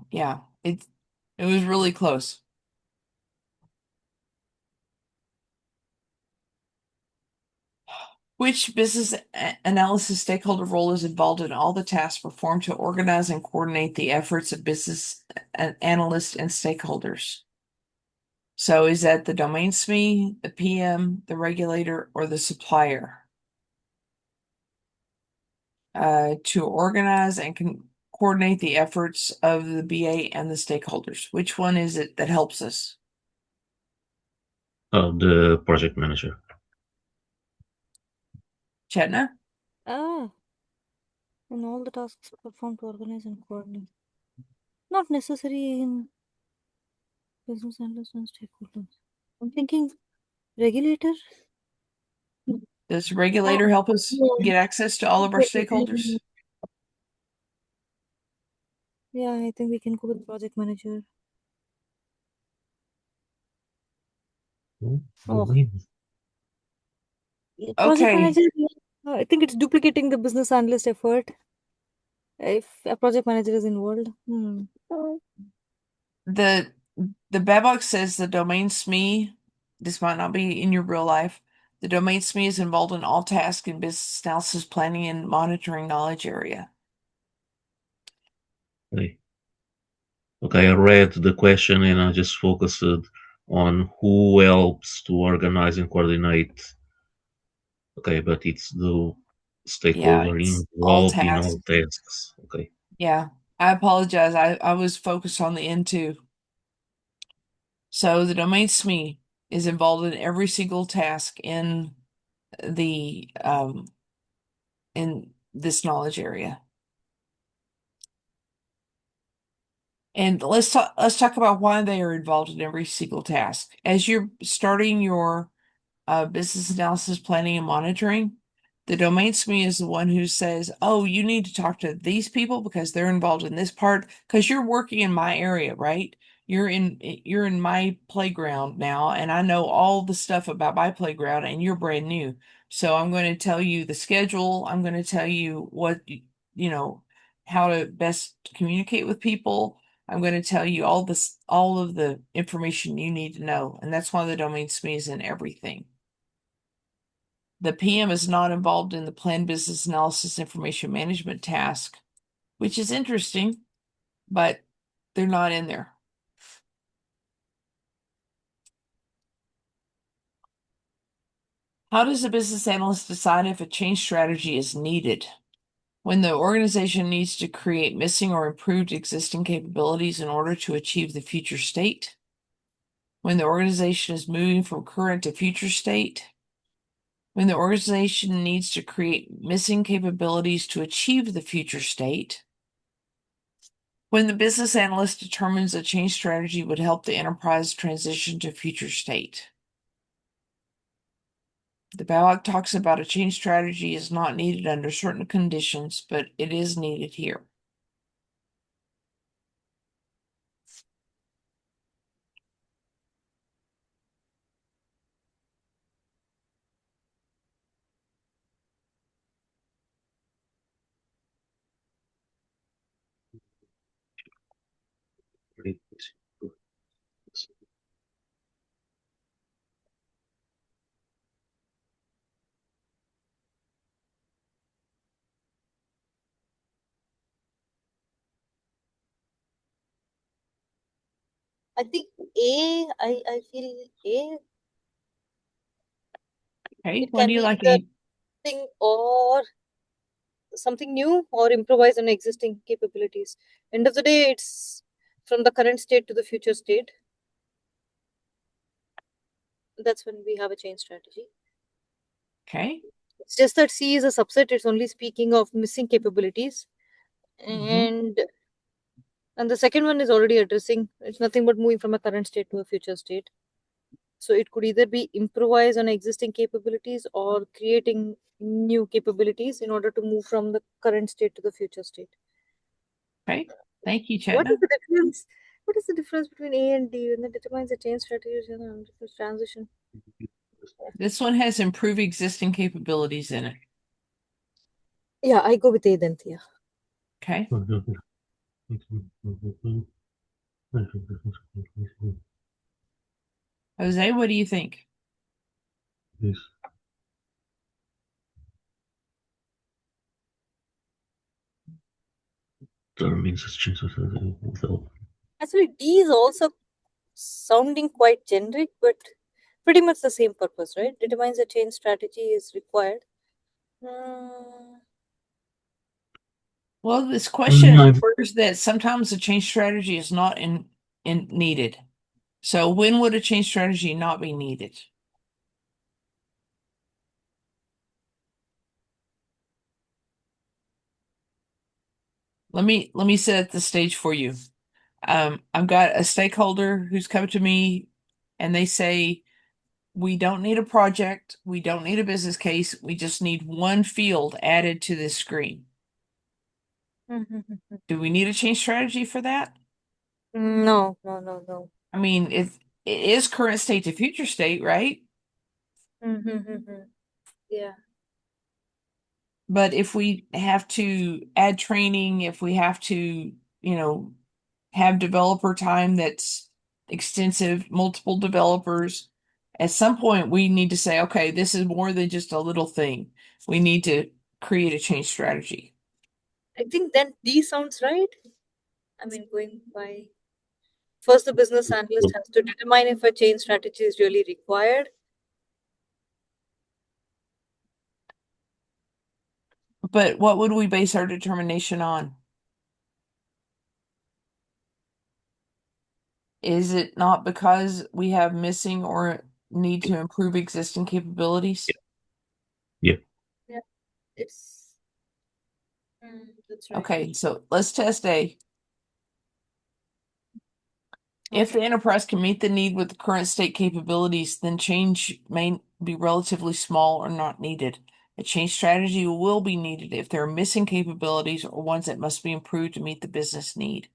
It was really close. Which business analysis stakeholder role is involved in all the tasks performed to organize and coordinate the efforts of business analysts and stakeholders? So is that the domain SME, the PM, the regulator, or the supplier? To organize and coordinate the efforts of the BA and the stakeholders. Which one is it that helps us? Oh, the project manager. Chetna? Ah, and all the tasks performed to organize and coordinate. Not necessary in business analysts and stakeholders. I'm thinking regulator. Does the regulator help us get access to all of our stakeholders? Yeah, I think we can go with project manager. Hmm, Oh, domain. yeah, project Okay, manager. Yeah, I think it's duplicating the business analyst effort if a project manager is involved. Hmm. the the Babok says the domain SME, this might not be in your real life. The domain SME is involved in all tasks in business analysis, planning, and monitoring knowledge area. Okay. Okay, I read the question and I just focused on who helps to organize and coordinate. Okay, but it's the Yeah, stakeholder it's all involved in all tasks. tasks. Okay. Yeah, I apologize. I was focused on the end too. So the domain SME is involved in every single task the in this knowledge area. And let's talk about why they are involved in every single task. As you're starting your business analysis, planning, and monitoring, the domain SME is the one who says, "Oh, you need to talk to these people because they're involved in this part because you're working in my area, right? You're in my playground now, and I know all the stuff about my playground, and you're brand new. So I'm going to tell you the schedule. I'm going to tell you what you know how to best communicate with people." I'm going to tell you all of the information you need to know, and that's why the domain SME is in everything. The PM is not involved in the planned business analysis information management task, which is interesting, but they're not in there. How does a business analyst decide if a change strategy is needed? When the organization needs to create missing or improved existing capabilities in order to achieve the future state? When the organization is moving from current to future state? When the organization needs to create missing capabilities to achieve the future state? When the business analyst determines a change strategy would help the enterprise transition to future state. The BABOK talks about a change strategy is not needed under certain conditions, but it is needed here. I think I feel A, Okay, it what can do you be like? either thing or something new or improvise on existing capabilities. End of the day, it's from the current state to the future state. That's when we have a change strategy. Okay. It's just that C is a subset. It's only speaking of missing capabilities, Mm-hmm. and the second one is already addressing. It's nothing but moving from a current state to a future state. So it could either be improvise on existing capabilities or creating new capabilities in order to move from the current state to the future state. Okay. Thank you, What is Chetna. the difference? What is the difference between A and D when it determines the change strategies and transition? This one has improve existing capabilities in it. Yeah, I go with A then, Thea. Okay. Jose, what do you think? This means it's changes without. Actually, D is also sounding quite generic, but pretty much the same purpose, right? Determines a change strategy is required. Hmm. Well, this question No, refers that sometimes a change strategy is not in needed. So when would a change strategy not be needed? Let me set the stage for you. I've got a stakeholder who's come to me and they say, we don't need a project, we don't need a business case, we just need one field added to this screen. Do we need a change strategy for that? No, no, no, no. I mean, it is current state to future state, right? Yeah. But if we have to add training, if we have to, have developer time that's extensive, multiple developers, at some point we need to say, okay, this is more than just a little thing. We need to create a change strategy. I think then D sounds right. I mean, going by first, the business analyst has to determine if a change strategy is really required. But what would we base our determination on? Is it not because we have missing or need to improve existing capabilities? yeah. Yeah, it's that's right. Okay, so let's test A. If Okay. the enterprise can meet the need with the current state capabilities, then change may be relatively small or not needed. A change strategy will be needed if there are missing capabilities or ones that must be improved to meet the business need.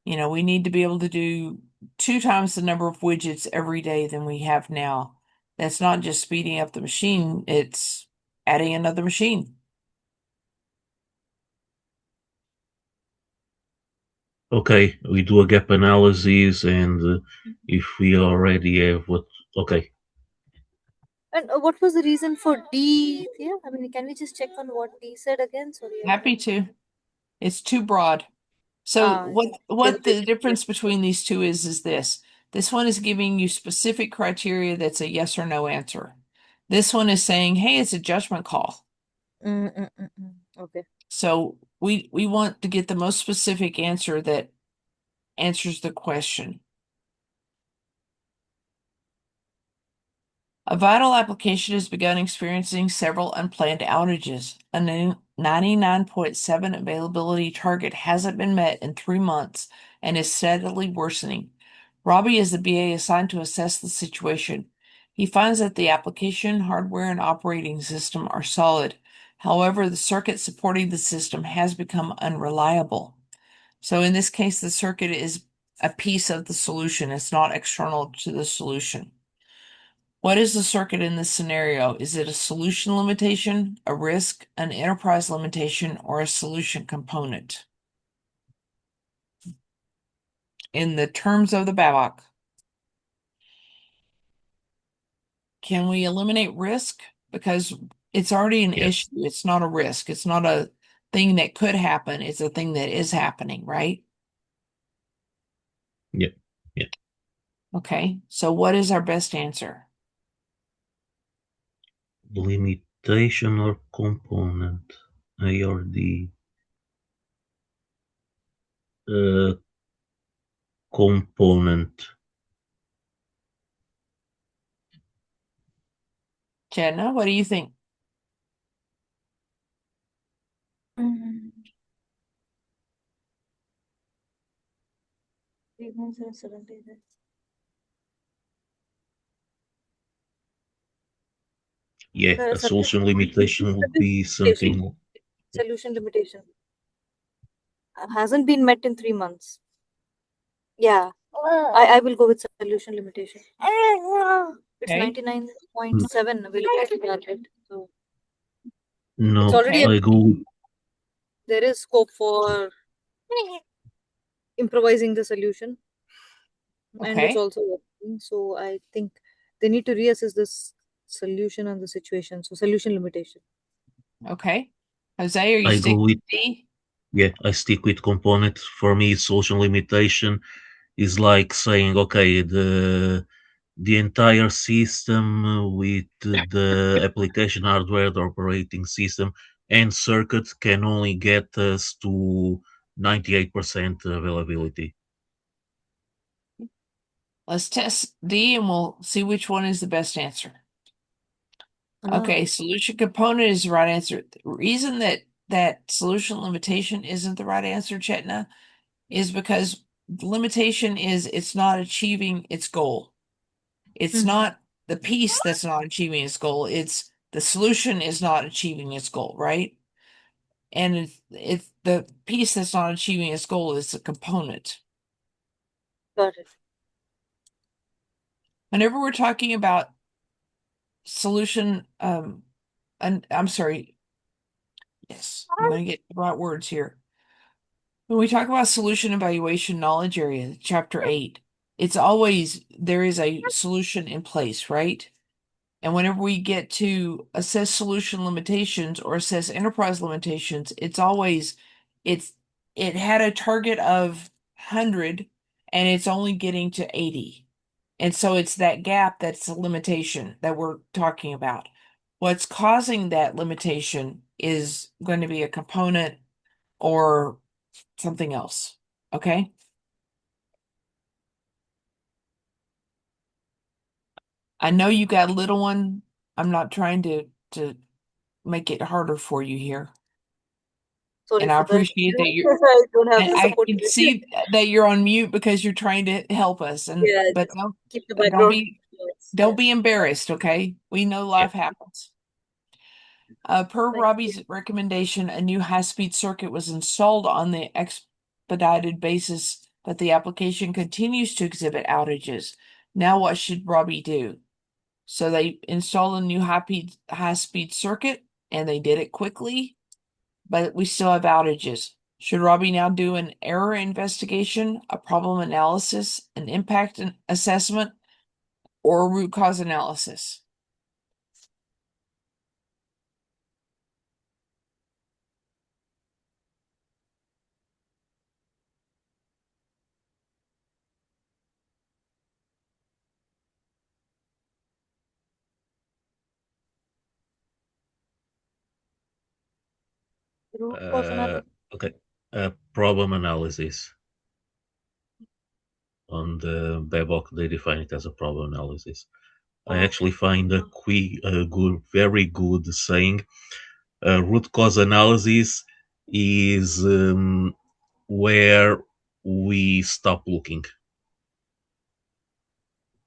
We need to be able to do 2 times the number of widgets every day than we have now. That's not just speeding up the machine, it's adding another machine. Okay, we do a gap analysis, and if we already have what, okay, And what was the reason for D? Yeah, I mean, can we just check on what D said again? Sorry, I Happy to. It's too broad. So ah, what what the generation. difference between these two is this. This one is giving you specific criteria that's a yes or no answer. This one is saying, hey, it's a judgment call. Okay. So we want to get the most specific answer that answers the question. A vital application has begun experiencing several unplanned outages. A 99.7 availability target hasn't been met in 3 months and is steadily worsening. Robbie is the BA assigned to assess the situation. He finds that the application, hardware, and operating system are solid. However, the circuit supporting the system has become unreliable. So in this case, the circuit is a piece of the solution. It's not external to the solution. What is the circuit in this scenario? Is it a solution limitation, a risk, an enterprise limitation, or a solution component? In the terms of the BABOK, can we eliminate risk? Because it's already an Yes. issue. It's not a risk. It's not a thing that could happen. It's a thing that is happening, right? Yeah. Yeah. Okay, so what is our best answer? Limitation or component. A or D. Component. Jenna, what do you think? Mm. 3 months and 7 days. Yeah, a solution limitation would be something. Solution limitation hasn't been met in 3 months. Yeah, I will go with solution limitation. It's Okay, 99.7 availability target. So it's No, already okay, I go. there is scope for improvising the solution, and it's okay, also working. So I think they need to reassess this solution and the situation. So solution limitation. okay. Jose, are you I go sticking with. with D? Yeah, I stick with component. For me, solution limitation is like saying, okay, the entire system with the application hardware, the operating system, and circuit can only get us to 98% availability. Let's test D and we'll see which one is the best answer. Ah, Okay, solution component is the right answer. The reason that solution limitation isn't the right answer, Chetna, is because the limitation is it's not achieving its goal. It's mhm. not the piece that's not achieving its goal. It's the solution is not achieving its goal, right? And it's the piece that's not achieving its goal is the component. Got it. Whenever we're talking about solution, and I'm sorry, yes, I'm going to get the right words here. When we talk about solution evaluation knowledge area, chapter 8, it's always there is a solution in place, right? And whenever we get to assess solution limitations or assess enterprise limitations, it's always it's it had a target of 100 and it's only getting to 80. And so it's that gap that's a limitation that we're talking about. What's causing that limitation is going to be a component or something else. Okay? I know you got a little one. I'm not trying to make it harder for you here. Sorry And I for that. appreciate that you're I don't have and the I support. can see that you're on mute because you're trying to help us and Yeah, but just don't keep the don't background be noise. don't Yeah. be embarrassed, okay? We know Yeah. life happens. Per Thank you. Robbie's recommendation, a new high-speed circuit was installed on the expedited basis that the application continues to exhibit outages. Now what should Robbie do? So they installed a new high-speed circuit and they did it quickly, but we still have outages. Should Robbie now do an error investigation, a problem analysis, an impact assessment, or a root cause analysis? Root cause Uh, analysis. okay. Problem analysis. On the BABOK, they define it as a problem analysis. I Oh, actually find a good, very good saying. Root cause analysis is where we stop looking.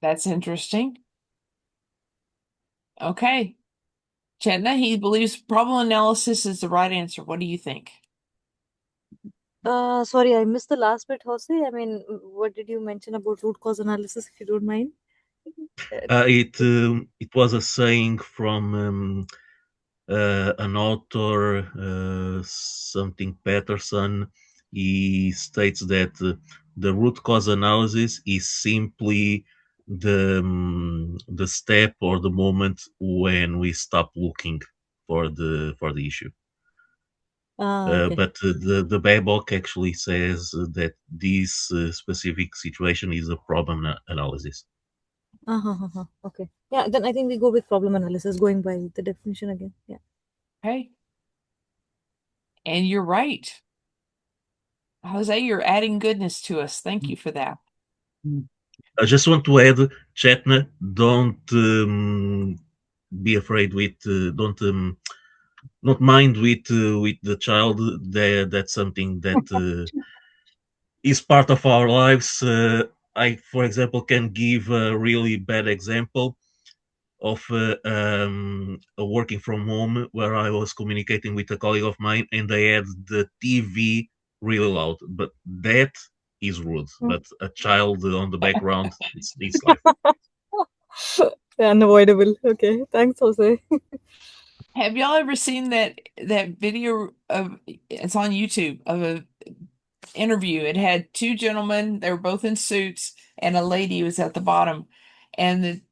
That's interesting. Okay. Chetna, he believes problem analysis is the right answer. What do you think? Sorry, I missed the last bit, Jose. I mean, what did you mention about root cause analysis, if you don't mind? Uh, It was a saying from an author, something Patterson. He states that the root cause analysis is simply the step or the moment when we stop looking for the issue. okay. But the BABOK actually says that this specific situation is a problem analysis. Okay. Yeah, then I think we go with problem analysis, going by the definition again. Yeah. Okay. And you're right. Jose, you're adding goodness to us. Thank you for that. I just want to add, Chetna, don't be afraid with, don't not mind with the child. That's something that is part of our lives. I, for example, can give a really bad example of a working from home where I was communicating with a colleague of mine and they had the TV really loud. But that is rude. But a child on the background, it's life. Unavoidable. Okay. Thanks, Jose. Have y'all ever seen that video of it's on YouTube of a interview? It had two gentlemen, they were both in suits, and a lady was at the bottom. And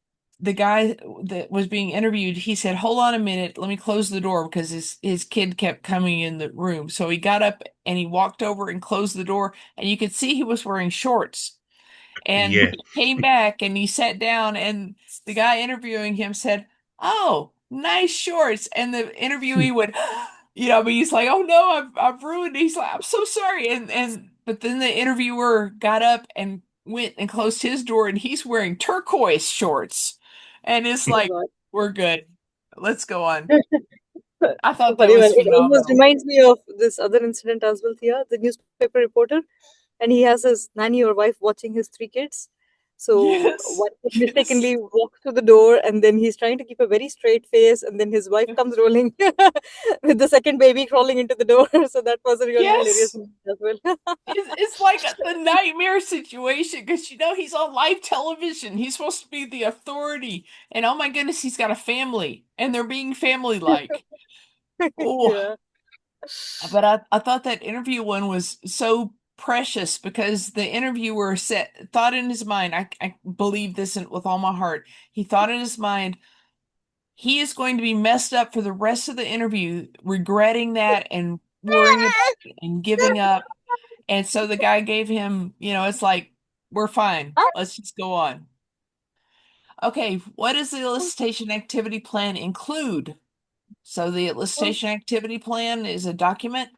the guy that was being interviewed, he said, "Hold on a minute, let me close the door," because his kid kept coming in the room. So he got up and he walked over and closed the door, and you could see he was wearing shorts. And Yeah. he came back and he sat down, and the guy interviewing him said, "Oh, nice shorts." And the interviewee would, but he's like, "Oh no, I've ruined it." He's like, "I'm so sorry." But then the interviewer got up and went and closed his door, and he's wearing turquoise shorts. And it's Oh like, God. we're good. Let's go on. I So thought that funny. Well, was it almost phenomenal. reminds me of this other incident as well, Thea, the newspaper reporter, and he has his nanny or wife watching his three kids. So Yes. one kid Yes. mistakenly walks through the door, and then he's trying to keep a very straight face, and then his wife comes rolling with the second baby crawling into the door. So that was a really hilarious Yes. moment as well. It's like the nightmare situation because he's on live television. He's supposed to be the authority, and oh my goodness, he's got a family, and they're being family-like. Oh, Yeah. but I thought that interview one was so precious because the interviewer thought in his mind, I believe this with all my heart. He thought in his mind, he is going to be messed up for the rest of the interview, regretting that and worrying about it and giving up. And so the guy gave him, it's like, we're fine. Let's just go on. Okay, what does the elicitation activity plan include? So the elicitation activity plan is a document.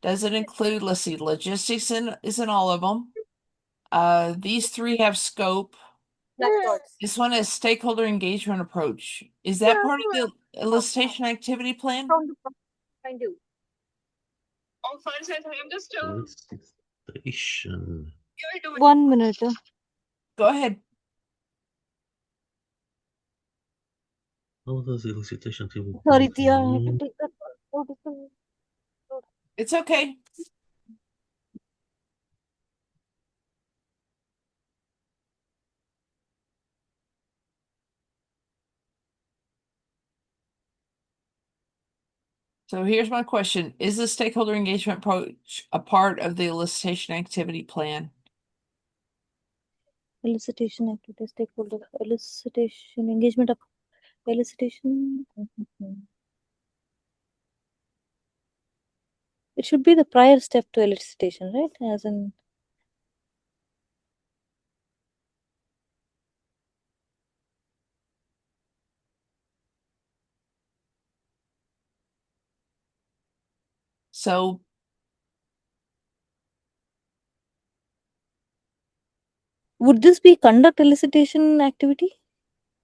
Does it include, let's see, logistics is in all of them. These three have scope. Black dots. This one is stakeholder engagement approach. Is that part of the elicitation activity plan? From the find you. Elicitation. 1 minute. Go ahead. How does elicitation table Sorry, plan Tia, I had to mean? take that one. It's okay. So here's my question. Is the stakeholder engagement approach a part of the elicitation activity plan? Elicitation activity, stakeholder elicitation, engagement of elicitation. It should be the prior step to elicitation, right? As in, So would this be conduct elicitation activity?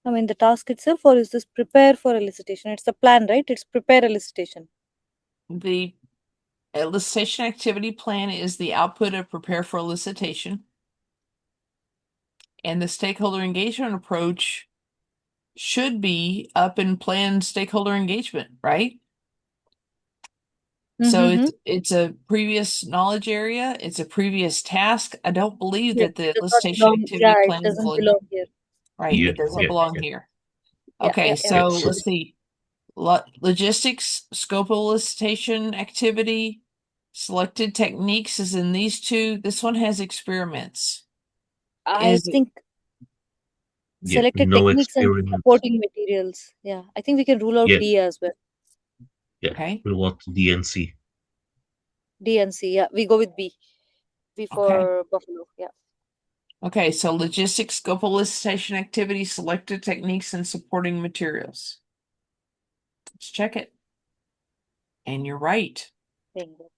I mean, the task itself, or is this prepare for elicitation? It's the plan, right? It's prepare elicitation. the elicitation activity plan is the output of prepare for elicitation. And the stakeholder engagement approach should be up in planned stakeholder engagement, right? So Mm-hmm. it's a previous knowledge area, it's a previous task. I don't believe Yeah, that the it does not elicitation belong. Yeah, activity it plan doesn't will, belong here. right, Yeah, it doesn't yeah, belong yeah, here. Yeah, Okay, yeah, yeah. yeah. so So let's see. Logistics, scope of elicitation activity, selected techniques is in these two. This one has experiments. I Is it think yeah, selected no techniques and experiments. supporting materials. Yeah, I think we can rule out Yeah, D as well. yeah. okay? We want DNC. D and C. Yeah, we go with B. B Okay. for Buffalo. Yeah. Okay, so logistics, scope of elicitation activity, selected techniques, and supporting materials. Let's check it. And you're right. Bingo.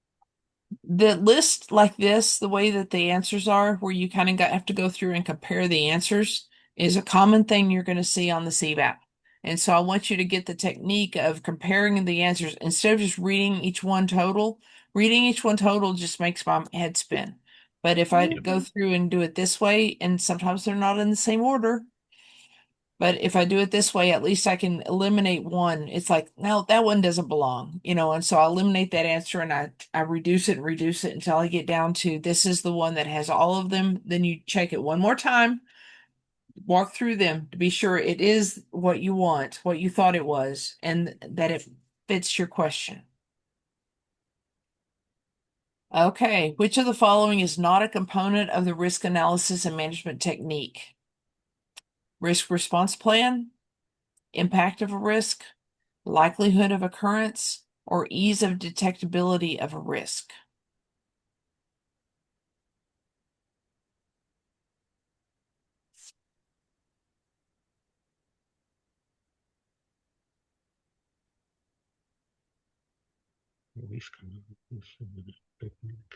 The list like this, the way that the answers are, where you kind of have to go through and compare the answers, is a common thing you're going to see on the CBAP. And so I want you to get the technique of comparing the answers instead of just reading each one total. Reading each one total just makes my head spin. But if I Yep. go through and do it this way, and sometimes they're not in the same order, but if I do it this way, at least I can eliminate one. It's like, no, that one doesn't belong, and so I eliminate that answer and I reduce it and reduce it until I get down to this is the one that has all of them. Then you check it one more time, walk through them to be sure it is what you want, what you thought it was, and that it fits your question. Okay, which of the following is not a component of the risk analysis and management technique? Risk response plan, impact of a risk, likelihood of occurrence, or ease of detectability of a risk. Risk analysis and technique.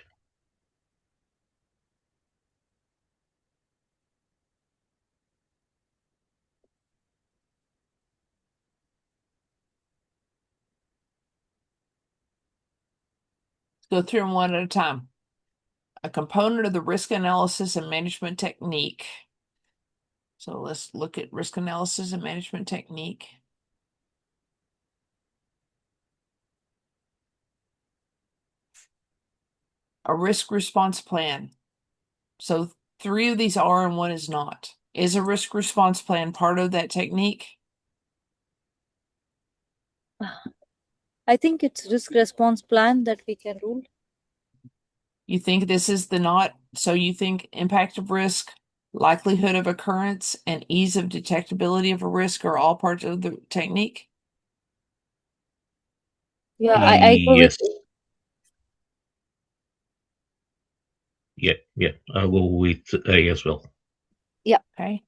Let's go through them one at a time. A component of the risk analysis and management technique. So let's look at risk analysis and management technique. A risk response plan. So three of these are and one is not. Is a risk response plan part of that technique? I think it's risk response plan that we can rule. You think this is the not? So you think impact of risk, likelihood of occurrence, and ease of detectability of a risk are all parts of the technique? Yeah, I go with Yes. Yeah, yeah. I'll go with A as well. yeah. Okay.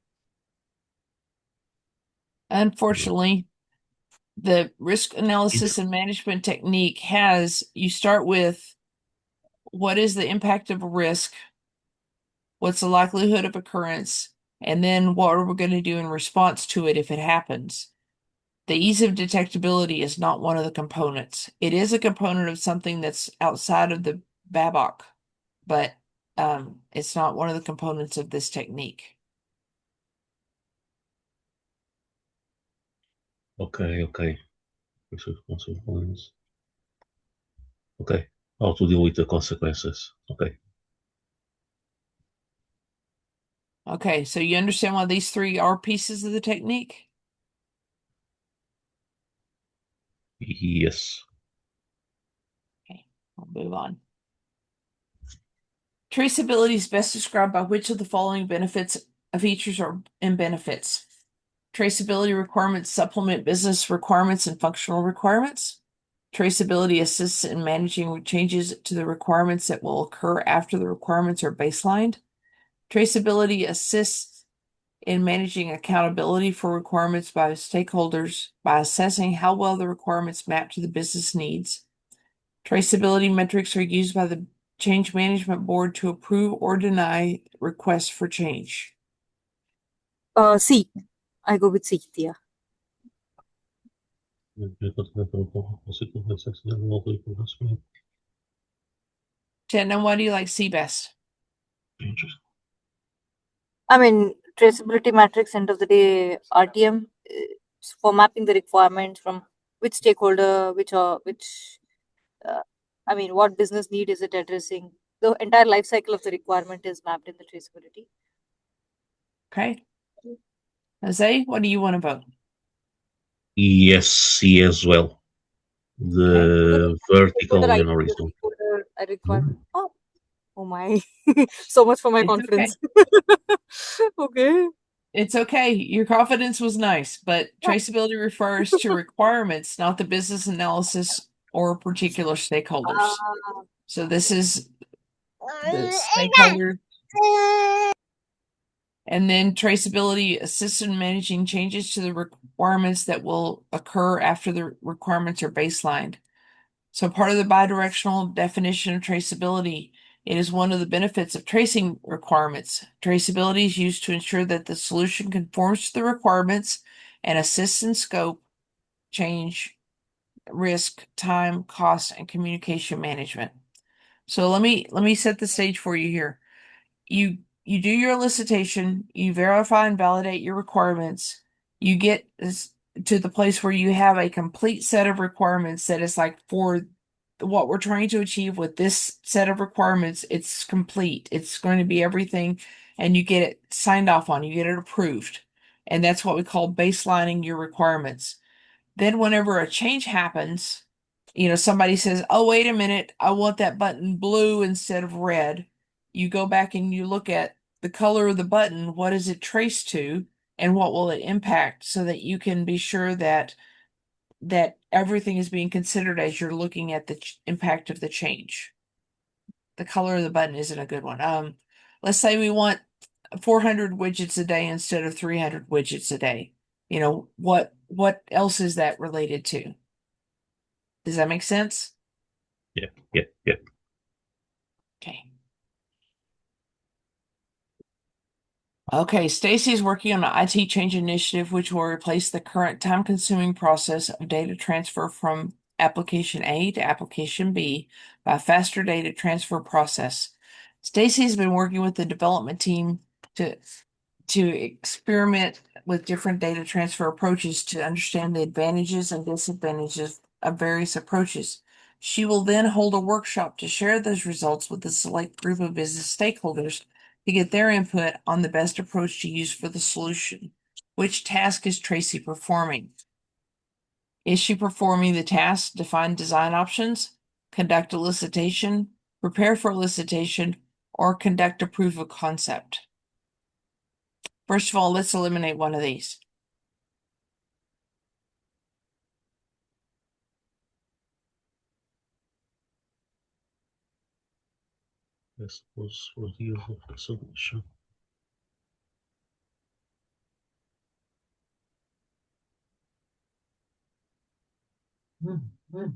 Unfortunately, the risk It's analysis and management technique you start with what is the impact of a risk, what's the likelihood of occurrence, and then what are we going to do in response to it if it happens. The ease of detectability is not one of the components. It is a component of something that's outside of the BABOK, but it's not one of the components of this technique. okay, okay. Risk consequences. Okay. How to deal with the consequences. Okay. Okay, so you understand why these three are pieces of the technique? Yes. Okay, I'll move on. Traceability is best described by which of the following features are in benefits. Traceability requirements supplement business requirements and functional requirements. Traceability assists in managing changes to the requirements that will occur after the requirements are baselined. Traceability assists in managing accountability for requirements by stakeholders by assessing how well the requirements map to the business needs. Traceability metrics are used by the Change Management Board to approve or deny requests for change. C. I go with C. Yeah. Chetna, why do you like C best? I mean, traceability matrix, end of the day, RTM for mapping the requirements from which stakeholder, uh, I mean, what business need is it addressing? The entire life cycle of the requirement is mapped in the traceability. Okay. Jose, what do you want to vote? Yes, C as well. Okay. The Stakeholder vertical ID, and the horizontal. stakeholder requirement. Mm. Oh my. So much for my It's okay. confidence. Okay. It's okay. Your confidence was nice, but traceability refers to requirements, not the business analysis or particular stakeholders. Ah. So this is the stakeholder. And then traceability assists in managing changes to the requirements that will occur after the requirements are baselined. So part of the bidirectional definition of traceability, it is one of the benefits of tracing requirements. Traceability is used to ensure that the solution conforms to the requirements and assists in scope, change, risk, time, cost, and communication management. So let me set the stage for you here. You do your elicitation, you verify and validate your requirements, you get to the place where you have a complete set of requirements that is like for what we're trying to achieve with this set of requirements, it's complete. It's going to be everything, and you get it signed off on, you get it approved. And that's what we call baselining your requirements. Then whenever a change happens, somebody says, "Oh, wait a minute, I want that button blue instead of red." You go back and you look at the color of the button, what is it traced to, and what will it impact, so that you can be sure that everything is being considered as you're looking at the impact of the change. The color of the button isn't a good one. Let's say we want 400 widgets a day instead of 300 widgets a day. What else is that related to? Does that make sense? Yeah, yeah, yeah. Okay. Okay, Stacy is working on an IT change initiative which will replace the current time-consuming process of data transfer from application A to application B by a faster data transfer process. Stacy has been working with the development team to experiment with different data transfer approaches to understand the advantages and disadvantages of various approaches. She will then hold a workshop to share those results with a select group of business stakeholders to get their input on the best approach to use for the solution. Which task is Tracy performing? Is she performing the task, define design options, conduct elicitation, prepare for elicitation, or conduct a proof of concept? First of all, let's eliminate one of these. This was for the use of the solution. I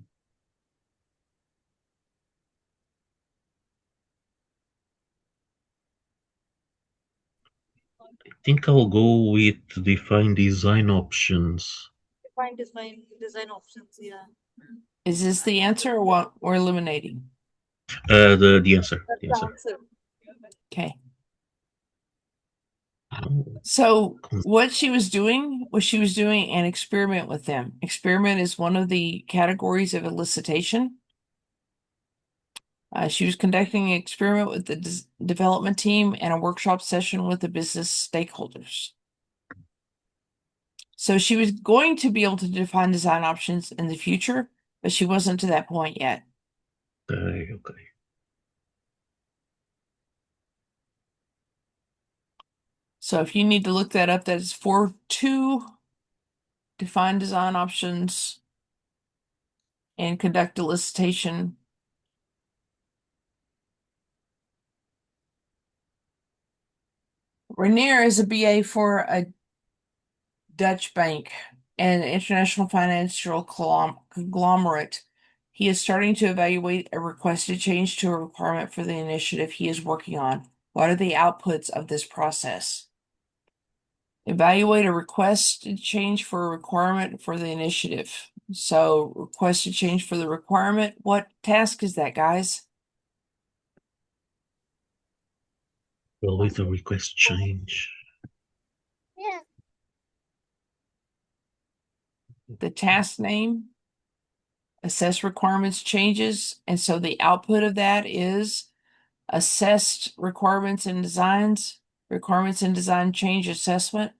think I'll go with define design options. Define design options, yeah. Is this the answer or what we're eliminating? The answer. That's The the answer. answer. Okay. Oh, So what she was doing was she was doing an experiment with them. Experiment is one of the categories of elicitation. She was conducting an experiment with the development team and a workshop session with the business stakeholders. So she was going to be able to define design options in the future, but she wasn't to that point yet. okay. So if you need to look that up, that is 4.2, define design options and conduct elicitation. Rainier is a BA for a Dutch bank and international financial conglomerate. He is starting to evaluate a requested change to a requirement for the initiative he is working on. What are the outputs of this process? Evaluate a requested change for a requirement for the initiative. So, requested change for the requirement. What task is that, guys? Well, with a request change. the task name, assess requirements changes, and so the output of that is assessed requirements and design change assessment,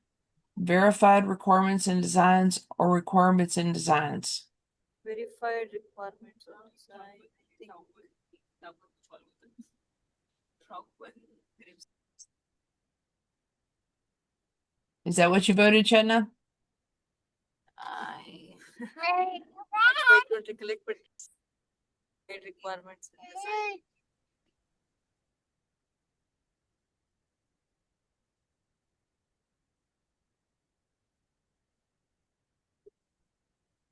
verified requirements and designs, or requirements and designs. Verified requirements of design, I think. Is that what you voted, Chetna? I I don't recollect, but requirements.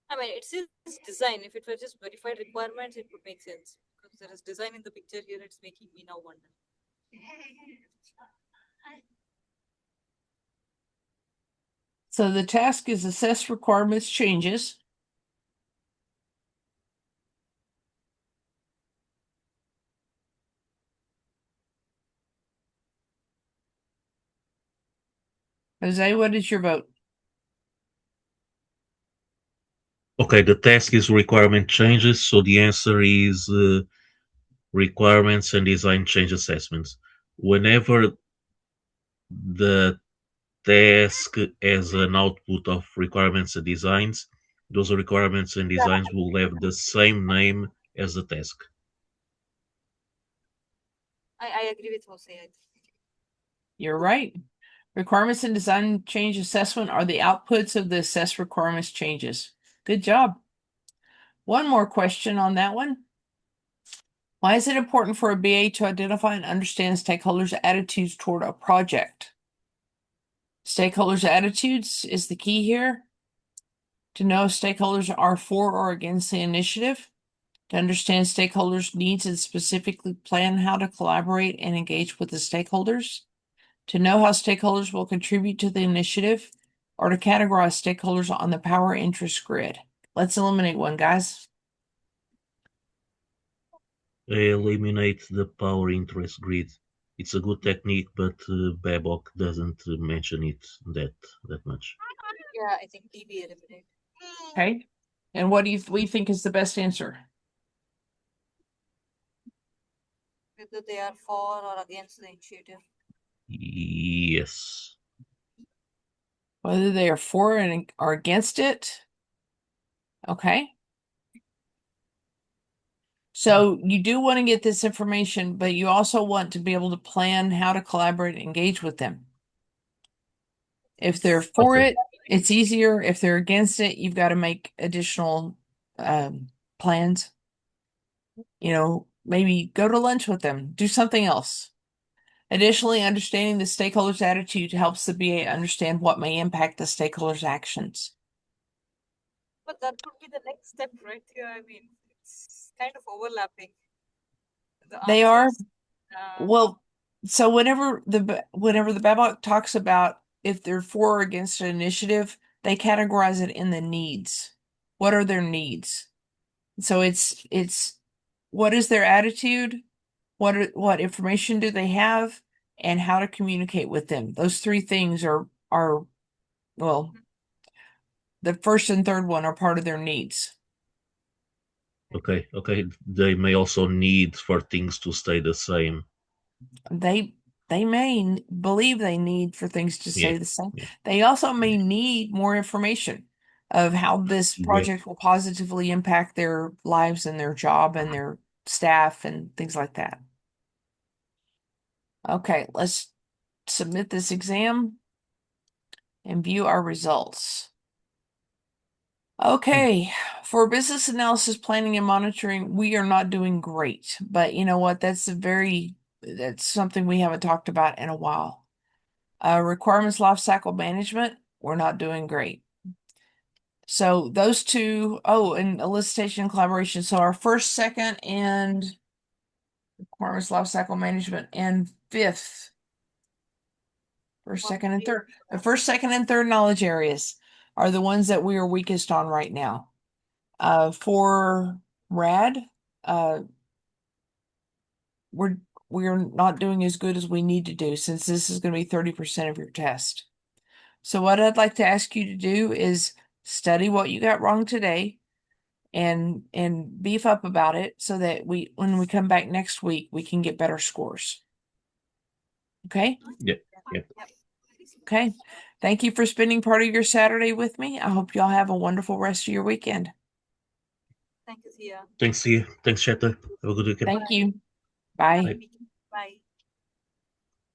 I mean, it says design. If it were just verified requirements, it would make sense. Because there is design in the picture here, it's making me now wonder. So the task is assess requirements changes. Jose, what is your vote? Okay, the task is requirement changes, so the answer is requirements and design change assessments. Whenever the task as an output of requirements and designs, those requirements and designs will have the same name as the task. I agree with Jose. You're right. Requirements and design change assessment are the outputs of the assessed requirements changes. Good job. One more question on that one. Why is it important for a BA to identify and understand stakeholders' attitudes toward a project? Stakeholders' attitudes is the key here. To know if stakeholders are for or against the initiative. To understand stakeholders' needs and specifically plan how to collaborate and engage with the stakeholders. To know how stakeholders will contribute to the initiative, or to categorize stakeholders on the power interest grid. Let's eliminate one, guys. Eliminate the power interest grid. It's a good technique, but Babok doesn't mention it that much. Yeah, I think DB eliminate. Okay. And what do we think is the best answer? Whether they are for or against the initiative. Yes. Whether they are for and or against it. Okay. So you do want to get this information, but you also want to be able to plan how to collaborate and engage with them. If they're for Okay. it, it's easier. If they're against it, you've got to make additional plans. You know, maybe go to lunch with them, do something else. Additionally, understanding the stakeholders' attitude helps the BA understand what may impact the stakeholders' actions. But that would be the next step right here. I mean, it's kind of overlapping. The They are, answers. well, so whenever the Babok talks about if they're for or against an initiative, they categorize it in the needs. What are their needs? So it's what is their attitude? What information do they have? And how to communicate with them. Those three things are well, the first and third one are part of their needs. Okay. Okay. They may also need for things to stay the same. They may believe they need for things to Yeah. stay the same. Yeah. They also may Yeah. need more information of how this Yeah. project will positively impact their lives and their job and their staff and things like that. Okay, let's submit this exam and view our results. Okay, for business analysis, planning, and monitoring, we are not doing great. But you know what? That's something we haven't talked about in a while. Requirements lifecycle management, we're not doing great. So those two, oh, and elicitation and collaboration. So our first, second, and requirements lifecycle management, and fifth, first, second, and third. The first, second, and third knowledge areas are the ones that we are weakest on right now. For RAD, uh, we're not doing as good as we need to do since this is going to be 30% of your test. So what I'd like to ask you to do is study what you got wrong today and beef up about it so that when we come back next week, we can get better scores. Okay? Yeah. Yeah. Okay. Thank you for spending part of your Saturday with me. I hope y'all have a wonderful rest of your weekend. Thanks to you. Thanks, Cheta. Have a good weekend. Thank you. Bye. Bye.